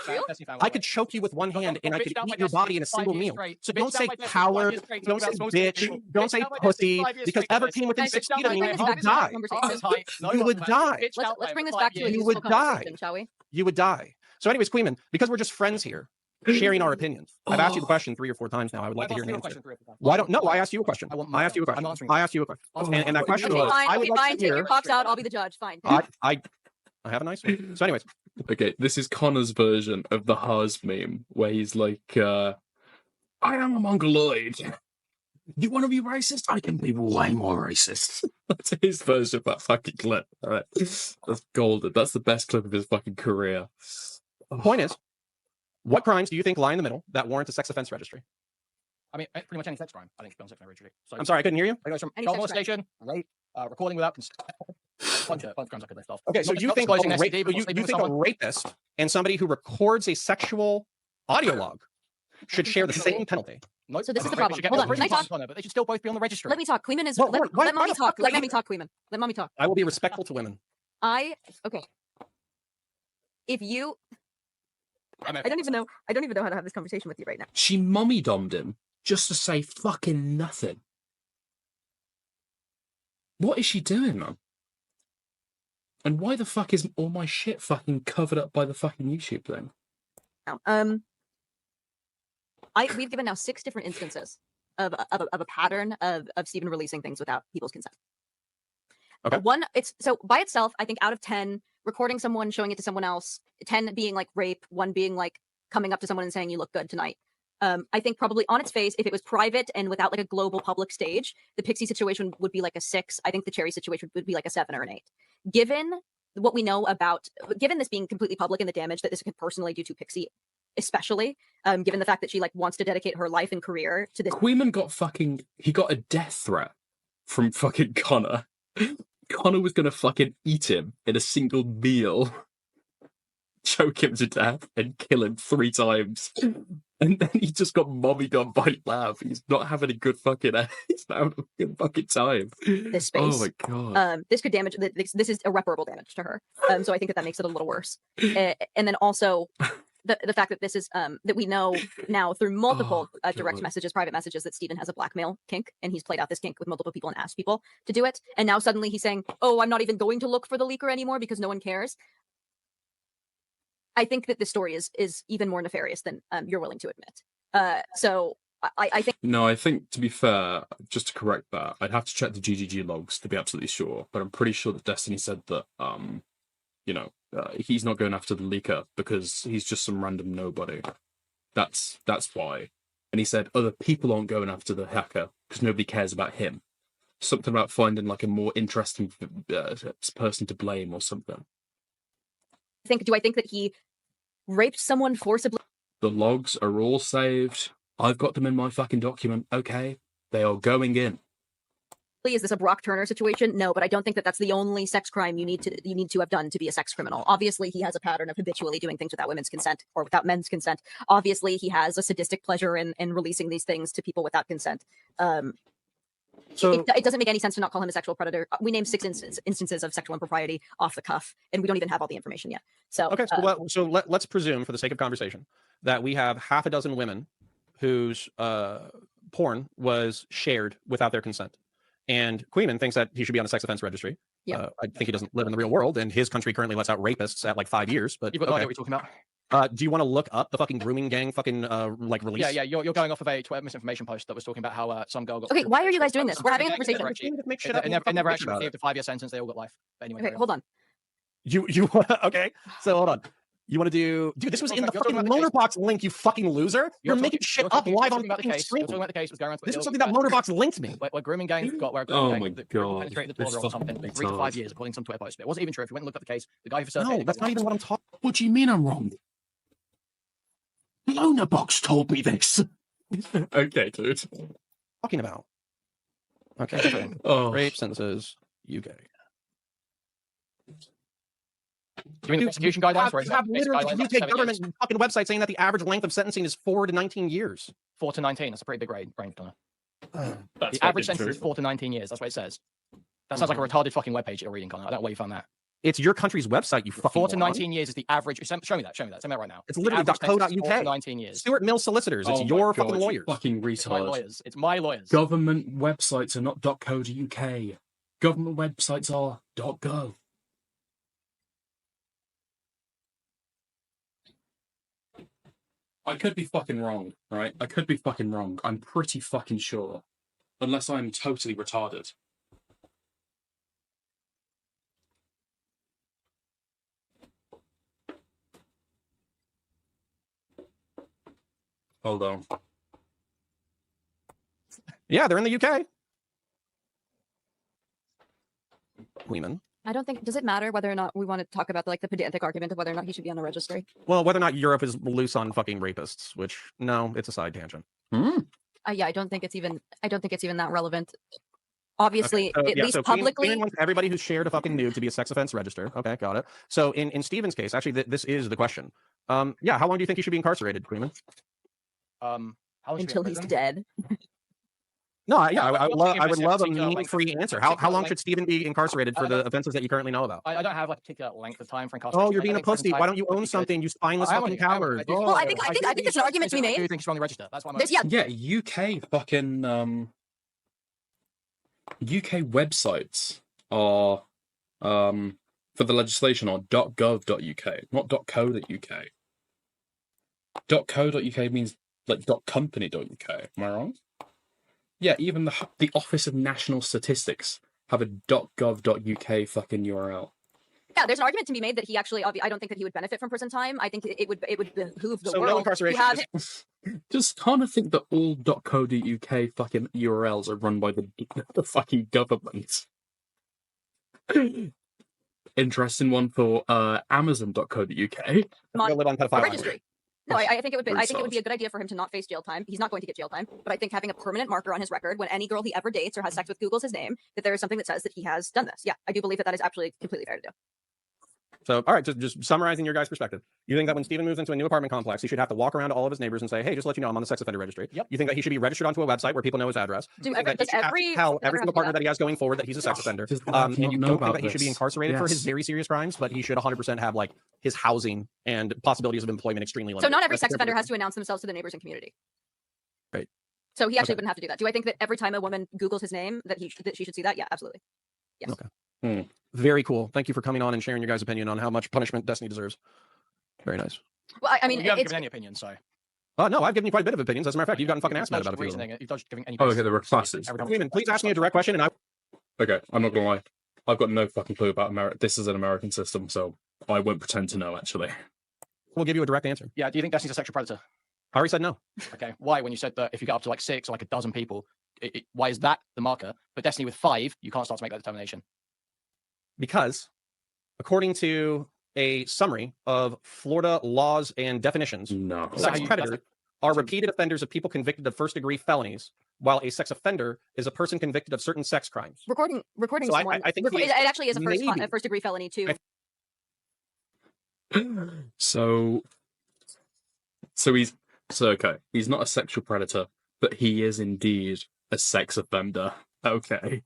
I could choke you with one hand and I could eat your body in a single meal. So don't say coward, don't say bitch, don't say pussy, because ever came within 6 feet of me, you would die. You would die. Let's bring this back to a You useful would die. conversation, shall we? You would die. So anyways, Kuihman, because we're just friends here, sharing our opinions. I've asked you the question 3 or 4 times now. I would like to hear an answer. Why don't? No, I asked you a question. I asked you a question. I asked you a question. And that question was, I would like Fine, to take your hear. cocks out. I'll be the judge. Fine. I have a nice one. So anyways, Okay, this is Connor's version of the Haas meme, where he's like, I am a mongoloid. You want to be racist? I can be way more racist. That's his version of that fucking clip. All right, that's golden. That's the best clip of his fucking career. point is, what crimes do you think lie in the middle that warrant a sex offense registry? I mean, pretty much any sex crime, I think, should be on sex offense registry. So I'm sorry, I couldn't hear you. it goes from Any child sex molestation, rape, recording without consent. bunch of crimes I could list off. Okay, so Not you just think, disclosing a, STD, but you sleeping with think a someone. rapist and somebody who records a sexual audio log should share the same penalty? Nope. So this is the They problem. should get Hold on, prison can I talk? time, but they should still both be on the registry. Let me talk. Kuihman is. Well, let why mommy the talk. fuck Let are mommy you- talk, Kuihman. Let mommy talk. I will be respectful to women. Okay. If you, I don't even know how to have this conversation with you right now. She mummy dommed him just to say fucking nothing. What is she doing, man? And why the fuck is all my shit fucking covered up by the fucking YouTube thing? We've given now 6 different instances of a pattern of Stephen releasing things without people's consent. Okay. So by itself, I think out of 10, recording someone, showing it to someone else, 10 being like rape, 1 being like coming up to someone and saying you look good tonight. I think probably on its face, if it was private and without like a global public stage, the Pixie situation would be like a 6. I think the Cherry situation would be like a 7 or an 8. Given what we know given this being completely public and the damage that this could personally do to Pixie, especially given the fact that she like wants to dedicate her life and career to this. Kuihman got a death threat from fucking Conor. Conor was gonna fucking eat him in a single meal, choke him to death, and kill him 3 times. And then he just got mommied on by Lav. He's not having a good fucking he's not having a good fucking time. This space. Oh my god. This could damage. This is irreparable damage to her. So I think that makes it a little worse. And then also the fact that this is that we know now through multiple direct messages, private messages, that Stephen has a blackmail kink, and he's played out this kink with multiple people and asked people to do it. And now suddenly he's saying, "Oh, I'm not even going to look for the leaker anymore because no one cares." I think that this story is even more nefarious than you're willing to admit. So I think. No, I think, to be fair, just to correct that, I'd have to check the GGG logs to be absolutely sure, but I'm pretty sure that Destiny said that, he's not going after the leaker because he's just some random nobody. That's why. And he said other people aren't going after the hacker because nobody cares about him. Something about finding like a more interesting person to blame or something. Do I think that he raped someone forcibly? The logs are all saved. I've got them in my fucking document. Okay, they are going in. Is this a Brock Turner situation? No, but I don't think that that's the only sex crime you need to have done to be a sex criminal. Obviously, he has a pattern of habitually doing things without women's consent or without men's consent. Obviously, he has a sadistic pleasure in releasing these things to people without consent. So it doesn't make any sense to not call him a sexual predator. We named 6 instances of sexual impropriety off the cuff, and we don't even have all the information yet. So okay, so let's presume, for the sake of conversation, that we have half a dozen women whose porn was shared without their consent. And Kuihman thinks that he should be on a sex offense registry. Yeah. I think he doesn't live in the real world, and his country currently lets out rapists at like 5 years. But you've got no idea what you're talking about. Do you want to look up the fucking grooming gang fucking like release? Yeah. You're going off of a Twitter misinformation post that was talking about how some girl got. Okay, why are you guys doing this? We're having a conversation. It never actually received a 5-year sentence. They all got life. But anyway, okay, hold on. You okay? So hold on. You want to do, dude? This was in the fucking Motorbox link. You fucking loser! You're making shit up live on fucking stream. Talking about the case was going on. This was something that Motorbox linked me. Where grooming gangs got where penetrated the door or something for 3 to 5 years, according to some Twitter post. It wasn't even true. If you went and looked at the case, the guy who facilitated. No, that's not even what I'm talking. What do you mean I'm wrong? Lonerbox told me this. Okay, dude. Talking about. Okay. Rape sentences, UK. Do you mean the execution guidelines? You have literally the UK government fucking website saying that the average length of sentencing is 4 to 19 years. 4 to 19. That's a pretty big range, Connor. The average sentence is 4 to 19 years. That's what it says. That sounds like a retarded fucking webpage you're reading, Connor. I don't know where you found that. It's your country's website, you fucking 4 to 19 years is the average. Show me that. Show me that right now. It's literally .co.uk. 4 to 19 years. Stuart Mill Solicitors. It's your fucking lawyers. Fucking retard. It's my lawyers. It's my lawyers. Government websites are not .co.uk. Government websites are .gov. I could be fucking wrong, right? I could be fucking wrong. I'm pretty fucking sure. Unless I'm totally retarded. Hold on. Yeah, they're in the UK. Kuihman. I don't think, does it matter whether or not we want to talk about like the pedantic argument of whether or not he should be on a registry? Well, whether or not Europe is loose on fucking rapists, which no, it's a side tangent. Yeah, I don't think it's even that relevant. Obviously, okay, so, at yeah, least so publicly. Kuihman wants everybody who's shared a fucking nude to be a sex offense register. Okay, got it. So in Stephen's case, actually, this is the question. Yeah, how long do you think he should be incarcerated, Kuihman? Until he's dead. No, I would love a mean-free answer. How long should Stephen be incarcerated for the offenses that you currently know about? I don't have like a particular length of time for incarceration. Oh, you're being a pussy. Why don't you own something, you spineless fucking coward? Well, I think there's an argument to be made. Do you think he's on the register? That's why Yeah, UK fucking UK websites are for the legislation are .gov.uk, not .co.uk. .co.uk means like .company.uk. Am I wrong? Yeah, even the Office of National Statistics have a .gov.uk fucking URL. Yeah, there's an argument to be made that he actually. I don't think that he would benefit from prison time. I think it would behoove the world. No incarceration. Just kind of think that all .co.uk fucking URLs are run by the fucking government. Interesting one for Amazon.co.uk. Live on pedophile registry. No, I think it would be. I think it would be a good idea for him to not face jail time. He's not going to get jail time, but I think having a permanent marker on his record when any girl he ever dates or has sex with Googles his name, that there is something that says that he has done this. Yeah, I do believe that is absolutely completely fair to do. So, all right, just summarizing your guys' perspective. You think that when Stephen moves into a new apartment complex, he should have to walk around to all of his neighbors and say, hey, just to let you know, I'm on the sex offender registry. Yep. You think that he should be registered onto a website where people know his address? Does every single partner that he has going forward that he's a sex offender. And you don't think that he should be incarcerated for his very serious crimes, but he should 100% have like his housing and possibilities of employment extremely limited. So not every sex offender has to announce themselves to the neighbors and community. Right. So he actually wouldn't have to do that. Do I think that every time a woman Googles his name that she should see that? Yeah, absolutely. Yes. Okay. Very cool. Thank you for coming on and sharing your guys' opinion on how much punishment Destiny deserves. Very nice. Well, I mean, you haven't given any opinions, so. No, I've given you quite a bit of opinions. As a matter of fact, you've gotten fucking ass mad about a few of them. You've dodged giving any. Oh, okay, there were classes. Kuihman, please ask me a direct question, and I. Okay, I'm not gonna lie. I've got no fucking clue about America. This is an American system, so I won't pretend to know. Actually, we'll give you a direct answer. Yeah. Do you think Destiny's a sexual predator? I already said no. Okay. Why? When you said that if you get up to like 6 or like a dozen people, why is that the marker? But Destiny with 5, you can't start to make that determination. Because according to a summary of Florida laws and definitions, sex predators are repeated offenders of people convicted of first-degree felonies, while a sex offender is a person convicted of certain sex crimes. Recording So someone. I think it actually is a maybe- first-degree felony too. So okay. He's not a sexual predator, but he is indeed a sex offender. Okay.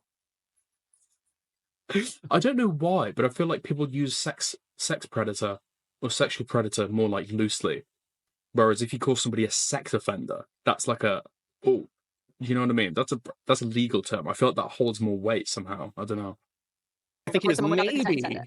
I don't know why, but I feel like people use sex predator or sexual predator more like loosely. Whereas if you call somebody a sex offender, that's like you know what I mean? That's a legal term. I feel like that holds more weight somehow. I don't know. I think he is maybe.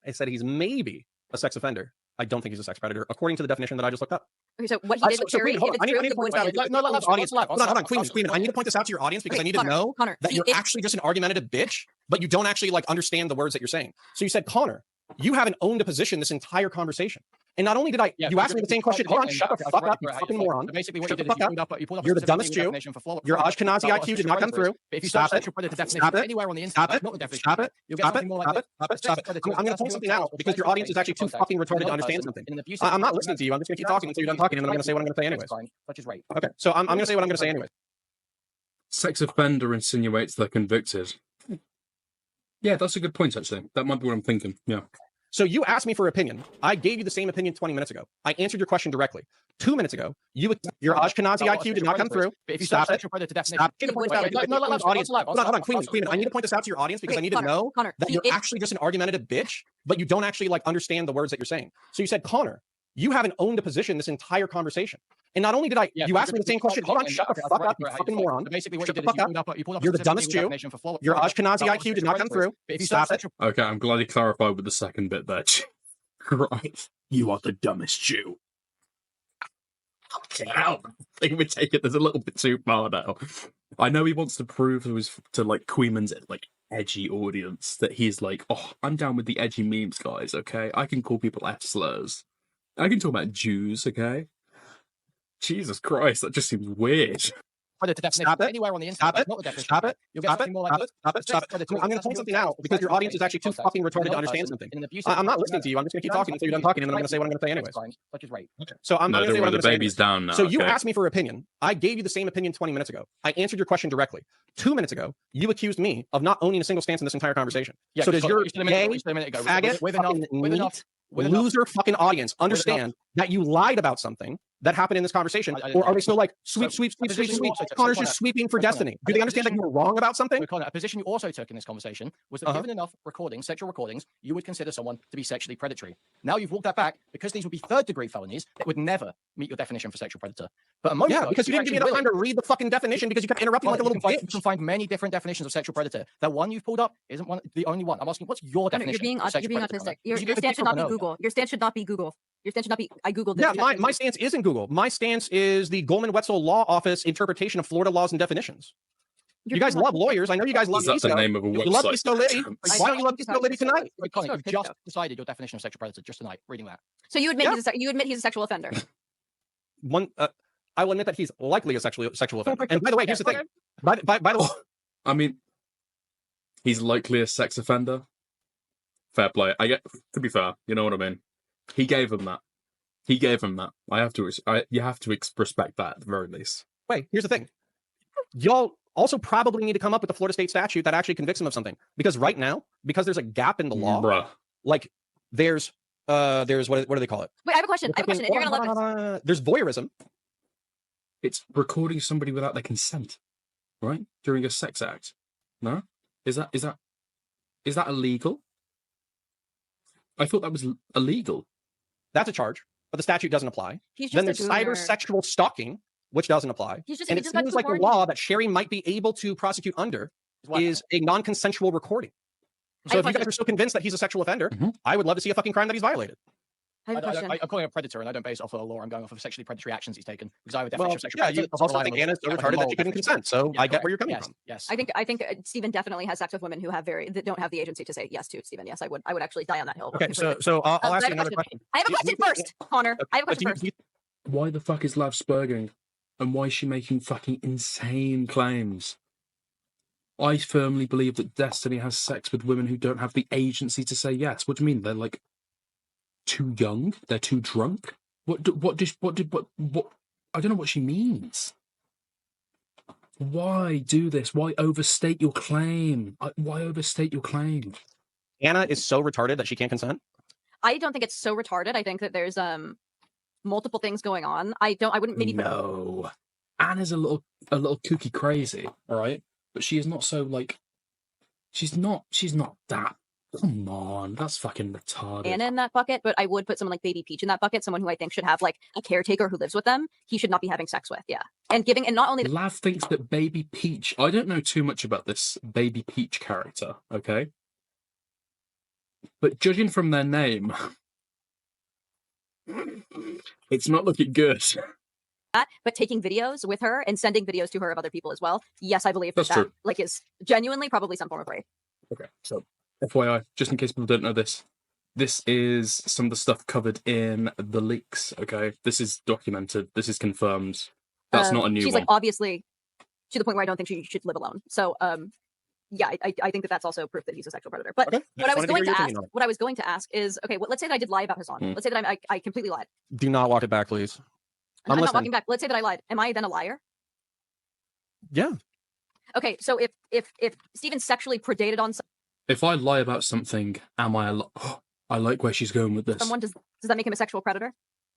I said he's maybe a sex offender. I don't think he's a sex predator, according to the definition that I just looked up. Okay, so what he did with Cherry, if it's true, I need to point this out. No, audience. Hold on, Queen. I need to point this out to your audience because I need to know that you're actually just an argumentative bitch, but you don't actually like understand the words that you're saying. So you said, Connor, you haven't owned a position this entire conversation. And not only did you asked me the same question. Hold on, shut the fuck up, you fucking moron. Basically, what you did is you pulled up. You're the dumbest Jew. Your Ashkenazi IQ did not come through. If you start sexual predator definition anywhere on the internet, not the definition. Stop it. Stop it. I'm going to point something out because your audience is actually too fucking retarded to understand something. I'm not listening to you. I'm just going to keep talking until you're done talking, and then I'm going to say what I'm going to say anyways. Such is rape. Okay, so I'm going to say what I'm going to say anyways. Sex offender insinuates they're convicted. Yeah, that's a good point, actually. That might be what I'm thinking. Yeah. So you asked me for opinion. I gave you the same opinion 20 minutes ago. I answered your question directly. 2 minutes ago, your Ashkenazi IQ did not come through. If you start sexual predator definition, Hold on, Queen. I need to point this out to your audience because I need to know that you're actually just an argumentative bitch, but you don't actually like understand the words that you're saying. So you said, Connor, you haven't owned a position this entire conversation. And not only did you asked me the same question. Hold on, shut the fuck up, you fucking moron. Basically, what you did is you pulled up. You're the dumbest Jew. Your Ashkenazi IQ did not come through. Stop it. Okay, I'm glad you clarified with the second bit there. Right. You are the dumbest Jew. Okay, I think we're taking this a little bit too far now. I know he wants to prove to like Kuihman's like edgy audience that he's like, oh, I'm down with the edgy memes, guys. Okay, I can call people F slurs. I can talk about Jews. Okay. Jesus Christ, that just seems weird. Stop it. Anywhere on the internet. Stop it. Stop it. I'm going to point something out because your audience is actually too fucking retarded to understand something. I'm not listening to you. I'm just going to keep talking until you're done talking, and then I'm going to say what I'm going to say anyways. Such is rape. Okay. So I'm going to say what I'm going to say. The baby's down now. So you asked me for opinion. I gave you the same opinion 20 minutes ago. I answered your question directly. 2 minutes ago, you accused me of not owning a single stance in this entire conversation. So does your gay, faggot, fucking loser fucking audience understand that you lied about something that happened in this conversation, or are they still like sweep? Connor's just sweeping for destiny. Do they understand that you were wrong about something? Connor, a position you also took in this conversation was that given enough sexual recordings, you would consider someone to be sexually predatory. Now you've walked that back because these would be third-degree felonies that would never meet your definition for sexual predator. But a moment ago, because you didn't give me enough time to read the fucking definition because you kept interrupting like a little bitch. You can find many different definitions of sexual predator. That one you've pulled up isn't the only one. I'm asking, what's your definition? You're being autistic. Your stance should not be Google. Your stance should not be Google. Your stance should not be, I Googled this. Yeah, my stance isn't Google. My stance is the Goldman Wetzel Law Office interpretation of Florida laws and definitions. You guys love lawyers. I know you guys love That's the name of a website. You love East Liddy. Why don't you love East Liddy tonight? You've just decided your definition of sexual predator just tonight, reading that. So you admit he's a sexual offender. I will admit that he's likely a sexual offender. And by the way, here's the thing. By the way, I mean, he's likely a sex offender. Fair play. To be fair, you know what I mean. He gave him that. You have to respect that at the very least. Wait, here's the thing. Y'all also probably need to come up with the Florida state statute that actually convicts him of something. Because right now, because there's a gap in the law, like there's what do they call it? Wait, I have a question. And you're gonna love this. There's voyeurism. It's recording somebody without their consent, right? During a sex act. No? Is that illegal? I thought that was illegal. That's a charge, but the statute doesn't apply. Then there's cybersexual stalking, which doesn't apply. And it seems like the law that Sherry might be able to prosecute under is a non-consensual recording. So if you guys are so convinced that he's a sexual offender, I would love to see a fucking crime that he's violated. I'm calling him a predator, and I don't base it off of the law. I'm going off of sexually predatory actions he's taken. Because I have a definition of sexual predator. You also think Anna's so retarded that she couldn't consent. So I get where you're coming from. Yes. I think Stephen definitely has sex with women who that don't have the agency to say yes to Stephen. Yes, I would actually die on that hill. Okay, so I'll ask you another question. I have a question first, Connor. I have a question first. Why the fuck is Lav spurging? And why is she making fucking insane claims? I firmly believe that Destiny has sex with women who don't have the agency to say yes. What do you mean? They're like too young? They're too drunk? What? I don't know what she means. Why do this? Why overstate your claim? Why overstate your claim? Anna is so retarded that she can't consent. I don't think it's so retarded. I think that there's multiple things going on. I wouldn't maybe No. Anna's a little kooky crazy, all right? But she is not so like she's not that. Come on, that's fucking retarded. Anna in that bucket, but I would put someone like Baby Peach in that bucket, someone who I think should have like a caretaker who lives with them. He should not be having sex with, yeah. And not only Lav thinks that Baby Peach, I don't know too much about this Baby Peach character, okay? But judging from their name, it's not looking good. that, but taking videos with her and sending videos to her of other people as well. Yes, I believe That's that true. like is genuinely probably some form of rape. Okay, so FYI, just in case people don't know this is some of the stuff covered in the leaks, okay? This is documented, this is confirmed. That's not a new she's one. Like obviously to the point where I don't think she should live alone. So yeah, I think that that's also proof that he's a sexual predator. But Okay. what I was going to ask is, okay, let's say that I did lie about Hassan. Let's say that I completely lied. Do not walk it back, please. I'm not walking back. Let's say that I lied. Am I then a liar? Yeah. Okay, so if Steven sexually predated on If I lie about something, am I I like where she's going with this. someone, does that make him a sexual predator?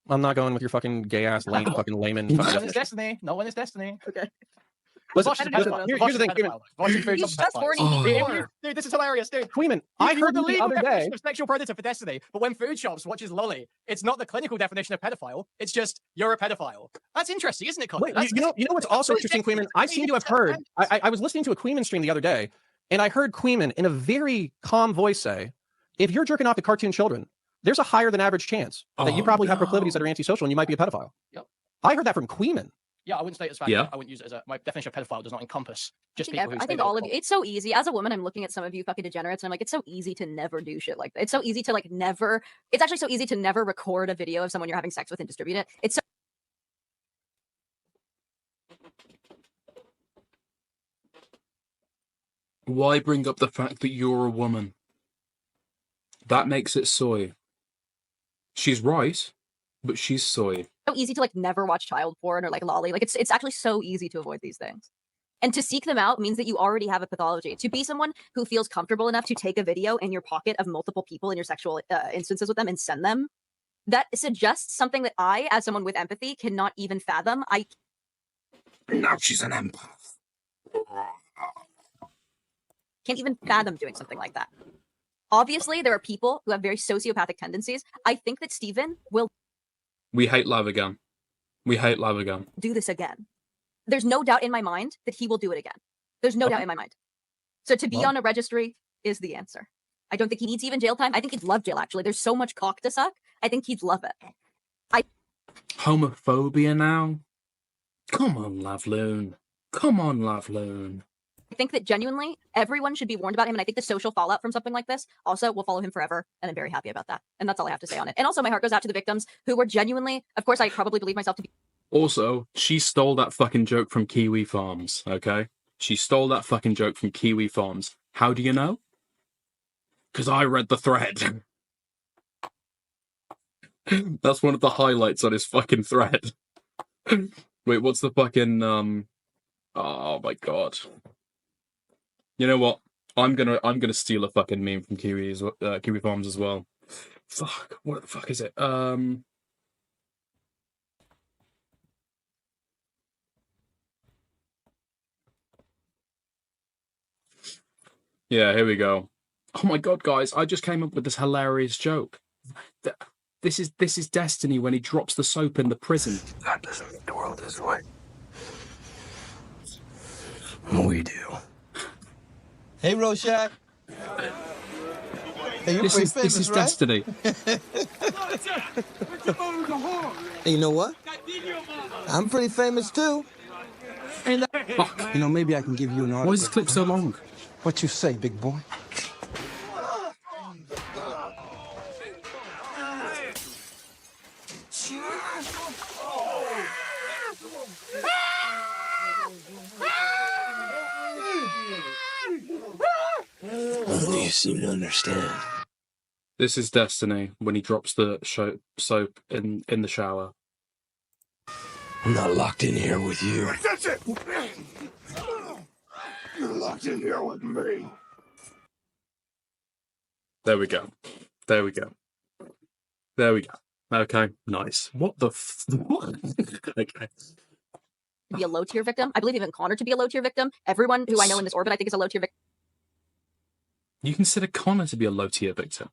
I'm not going with your fucking gay ass lame fucking layman. No one is Destiny. No one is Destiny. Okay. Listen, Here's the thing. He's just horny. Dude, this is hilarious, dude. Kuihman, I heard the the other day. definition of sexual predator for Destiny, but when Food Shops watches Lolly, it's not the clinical definition of pedophile. It's just you're a pedophile. That's interesting, isn't it, Conor? Wait, you know what's also interesting, Kuihman? I seem to have heard. I was listening to a Kuihman stream the other day, and I heard Kuihman in a very calm voice say, "If you're jerking off to cartoon children, there's a higher than average chance that you probably have proclivities that are antisocial, and you might be a pedophile." Yep. I heard that from Kuihman. Yeah, I wouldn't state it as fact. Yeah. I wouldn't use it as a. My definition of pedophile does not encompass just I people who. think all of you. It's so easy. As a woman, I'm looking at some of you fucking degenerates, and I'm like, it's so easy to never do shit like that. It's so easy to like never. It's actually so easy to never record a video of someone you're having sex with and distribute it. It's so. Why bring up the fact that you're a woman? That makes it soy. She's right, but she's soy. So easy to like never watch child porn or like lolly. Like it's actually so easy to avoid these things. And to seek them out means that you already have a pathology. To be someone who feels comfortable enough to take a video in your pocket of multiple people in your sexual instances with them and send them, that suggests something that I, as someone with empathy, cannot even fathom. Now she's an empath. Can't even fathom doing something like that. Obviously, there are people who have very sociopathic tendencies. I think that Steven will We hate Lav again. We hate Lav again. do this again. There's no doubt in my mind that he will do it again. There's no doubt in my mind. So to be on a registry is the answer. I don't think he needs even jail time. I think he'd love jail, actually. There's so much cock to suck. I think he'd love it. Homophobia now? Come on, Lavloon. Come on, Lavloon. I think that genuinely everyone should be warned about him, and I think the social fallout from something like this also will follow him forever, and I'm very happy about that. And that's all I have to say on it. And also my heart goes out to the victims who were genuinely, of course, I probably believe myself to be. Also, she stole that fucking joke from Kiwi Farms, okay? She stole that fucking joke from Kiwi Farms. How do you know? Because I read the thread. That's one of the highlights on his fucking thread. Wait, what's the fucking, oh my god. You know what? I'm gonna steal a fucking meme from Kiwi Farms as well. Fuck, what the fuck is it? Yeah, here we go. Oh my god, guys, I just came up with this hilarious joke. This is Destiny when he drops the soap in the prison. God doesn't make the world this way. We do. Hey, Rorschach. Hey, you're pretty famous, this is right? Destiny. Hey, you know what? I'm pretty famous too. Fuck. You know, maybe I can give you an Why is this clip so long? What you say, big boy? You seem to understand. This is Destiny when he drops the soap in the shower. I'm not locked in here with you. That's it! You're locked in here with me. There we go. There we go. There we go. Okay, nice. What the okay. Be a low tier victim. I believe even Conor to be a low tier victim. Everyone who I know in this orbit, I think, is a low tier victim. You consider Conor to be a low tier victim?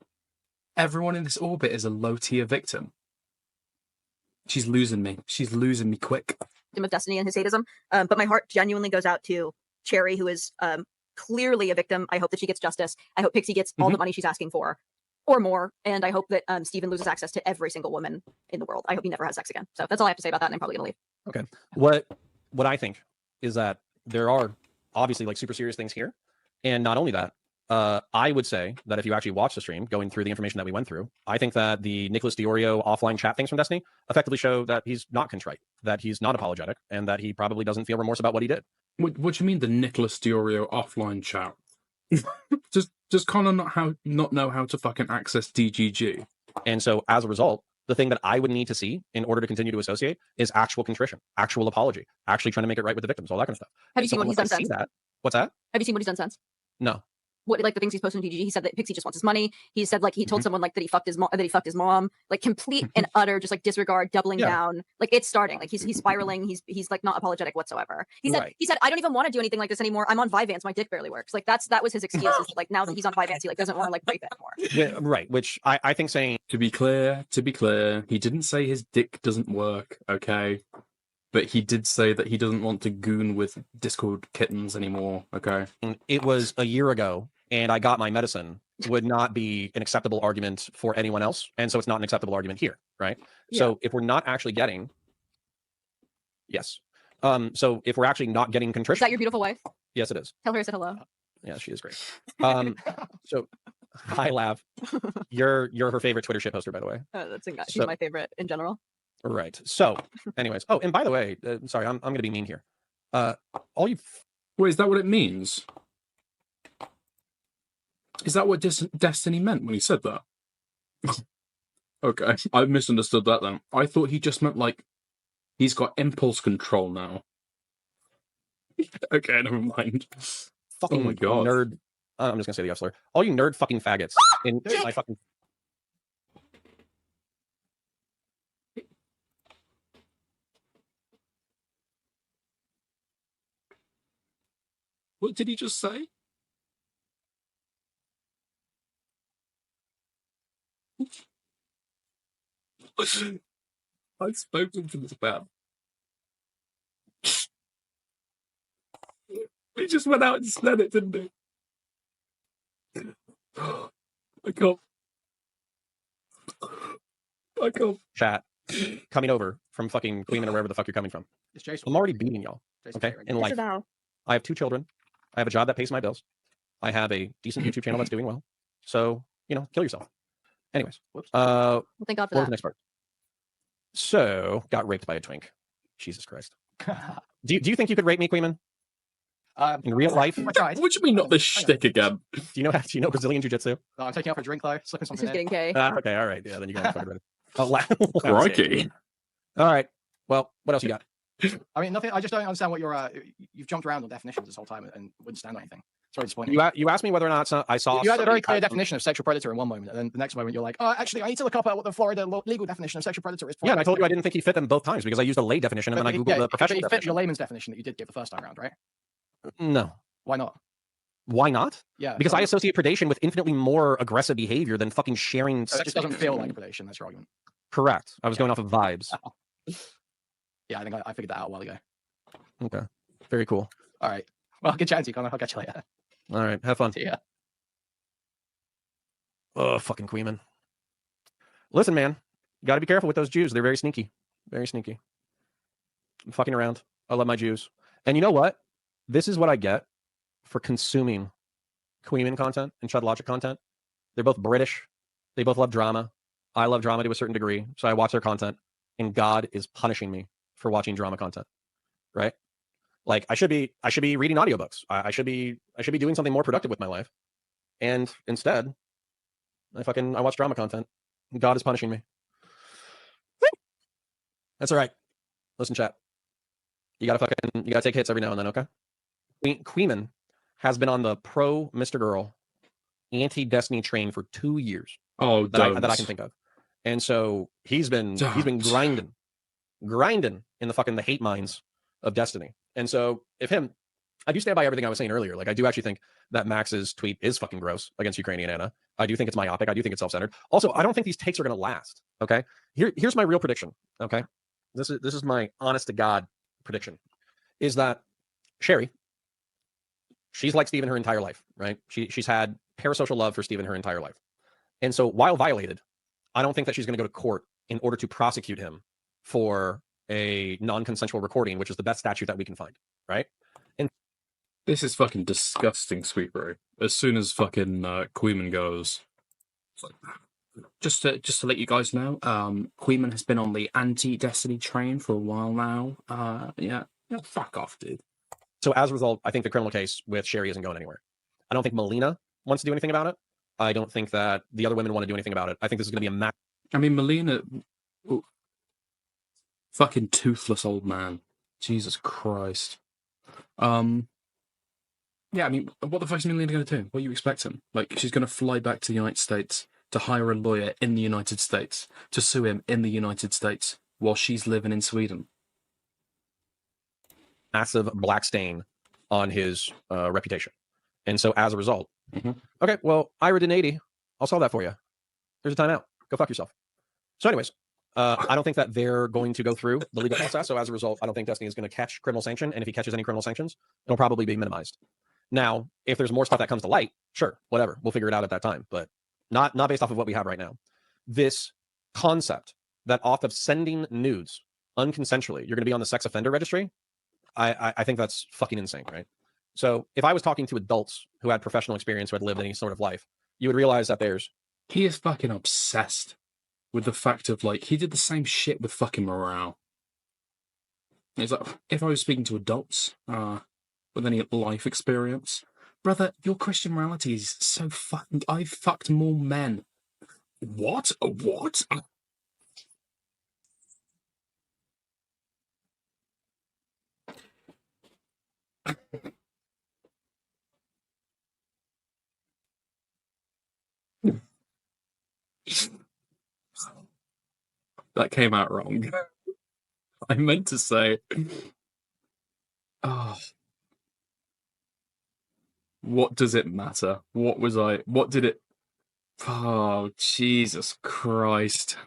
Everyone in this orbit is a low tier victim. She's losing me. She's losing me quick. Of Destiny and his sadism. But my heart genuinely goes out to Cherry, who is clearly a victim. I hope that she gets justice. I hope Pixie gets all the money she's asking for, or more. And I hope that Steven loses access to every single woman in the world. I hope he never has sex again. So that's all I have to say about that, and I'm probably gonna leave. Okay. What I think is that there are obviously like super serious things here, and not only that, I would say that if you actually watch the stream, going through the information that we went through, I think that the Nicholas Diorio offline chat things from Destiny effectively show that he's not contrite, that he's not apologetic, and that he probably doesn't feel remorse about what he did. What do you mean the Nicholas Diorio offline chat? Does Conor not know how to fucking access DGG? And so as a result, the thing that I would need to see in order to continue to associate is actual contrition, actual apology, actually trying to make it right with the victims, all that kind of stuff. Have you seen what he's done since? What's that? Have you seen what he's done since? No. What, like the things he's posted on DGG? He said that Pixie just wants his money. He said like he told someone like that he fucked his mom. Like complete and utter just like disregard, doubling down. Like it's starting. Like he's spiraling. He's like not apologetic whatsoever. He said I don't even want to do anything like this anymore. I'm on Vyvanse. My dick barely works. Like that was his excuse. Is, like now that he's on Vyvanse, he like doesn't want to like fight that anymore. Yeah, right. Which I think saying to be clear, he didn't say his dick doesn't work. Okay. But he did say that he doesn't want to goon with Discord kittens anymore. Okay. It was a year ago, and I got my medicine would not be an acceptable argument for anyone else. And so it's not an acceptable argument here, right? Yeah. So if we're not actually getting, yes. So if we're actually not getting contrition. Is that your beautiful wife? Yes, it is. Tell her I said hello. Yeah, she is great. So hi, Lav. You're her favorite Twitter shit poster, by the way. She's my favorite in general. Right. So anyways, oh, and by the way, sorry, I'm going to be mean here. All you... Wait, is that what it means? Is that what Destiny meant when he said that? Okay, I misunderstood that then. I thought he just meant, like, he's got impulse control now. Okay, never mind. Fucking oh my god. Nerd. I'm just going to say the F slur. All you nerd fucking faggots in my fucking... What did he just say? I've spoken to this man. He just went out and said it, didn't he? I can't. Chat. Coming over from fucking Kuihman or wherever the fuck you're coming from. I'm already beating y'all. Okay? In life. I have 2 children. I have a job that pays my bills. I have a decent YouTube channel that's doing well. So, kill yourself. Anyways. Whoops. Well, thank God for that. The next part. So, got raped by a twink. Jesus Christ. Do you think you could rape me, Kuihman? In real life? What do you mean not this shtick again? Do you know Brazilian Jiu-Jitsu? No, I'm taking off a drink though. Slipping something She's getting K. Okay, all right. Yeah, then you got to Crikey. All right. Well, what else you got? I mean, nothing. I just don't understand what you've jumped around on definitions this whole time and wouldn't stand on anything. It's very disappointing. You asked me whether or not I saw. You had a very clear definition of sexual predator in one moment, and then the next moment you're like, oh, actually, I need to look up what the Florida legal definition of sexual predator is. Yeah, and I told you I didn't think he fit them both times because I used a lay definition and then I googled the professional definition. He fit your layman's definition that you did give the first time around, right? No. Why not? Why not? Yeah. Because I associate predation with infinitely more aggressive behavior than fucking sharing. It just doesn't feel like predation. That's your argument. Correct. I was going off of vibes. Yeah, I think I figured that out a while ago. Okay. Very cool. All right. Well, good chatting to you, Conor. I'll catch you later. All right. Have fun. See ya. Oh, fucking Kuihman. Listen, man. You got to be careful with those Jews. They're very sneaky. Very sneaky. I'm fucking around. I love my Jews. And you know what? This is what I get for consuming Kuihman content and Chud Logic content. They're both British. They both love drama. I love drama to a certain degree. So I watch their content. And God is punishing me for watching drama content. Right? Like I should be reading audiobooks. I should be doing something more productive with my life. And instead, I watch drama content. God is punishing me. That's all right. Listen, chat. You gotta take hits every now and then, okay? Kuihman has been on the pro Mr. Girl anti-Destiny train for 2 years. Oh, that I can think of. And so he's been grinding in the hate mines of Destiny. And so I do stand by everything I was saying earlier. Like I do actually think that Max's tweet is fucking gross against Ukrainian Anna. I do think it's myopic. I do think it's self-centered. Also, I don't think these takes are going to last. Okay, here's my real prediction. Okay, this is my honest to God prediction. Is that Sherry? She's liked Steven her entire life, right? She's had parasocial love for Steven her entire life, and so while violated, I don't think that she's going to go to court in order to prosecute him for a non-consensual recording, which is the best statute that we can find, right? And this is fucking disgusting, Sweet Bro. As soon as fucking Kuihman goes, just to let you guys know, Kuihman has been on the anti-Destiny train for a while now. Yeah, fuck off, dude. So as a result, I think the criminal case with Sherry isn't going anywhere. I don't think Melina wants to do anything about it. I don't think that the other women want to do anything about it. I think this is going to be I mean, Melina, fucking toothless old man. Jesus Christ. Yeah, I mean, what the fuck is Melina going to do? What are you expecting? Like, she's going to fly back to the United States to hire a lawyer in the United States to sue him in the United States while she's living in Sweden. massive black stain on his reputation. And so as a result, okay, well, Ira did 80. I'll solve that for you. There's a timeout. Go fuck yourself. So anyways, I don't think that they're going to go through the legal process. So as a result, I don't think Destiny is going to catch criminal sanction. And if he catches any criminal sanctions, it'll probably be minimized. Now, if there's more stuff that comes to light, sure, whatever. We'll figure it out at that time. But not based off of what we have right now. This concept that off of sending nudes unconsensually, you're going to be on the sex offender registry. I think that's fucking insane, right? So if I was talking to adults who had professional experience, who had lived any sort of life, you would realize that he is fucking obsessed with the fact of, like, he did the same shit with fucking morale. It's like, if I was speaking to adults with any life experience, brother, your Christian morality is so fucking... I've fucked more men. What? What? That came out wrong. I meant to say... Oh. What does it matter? What did it... Oh, Jesus Christ.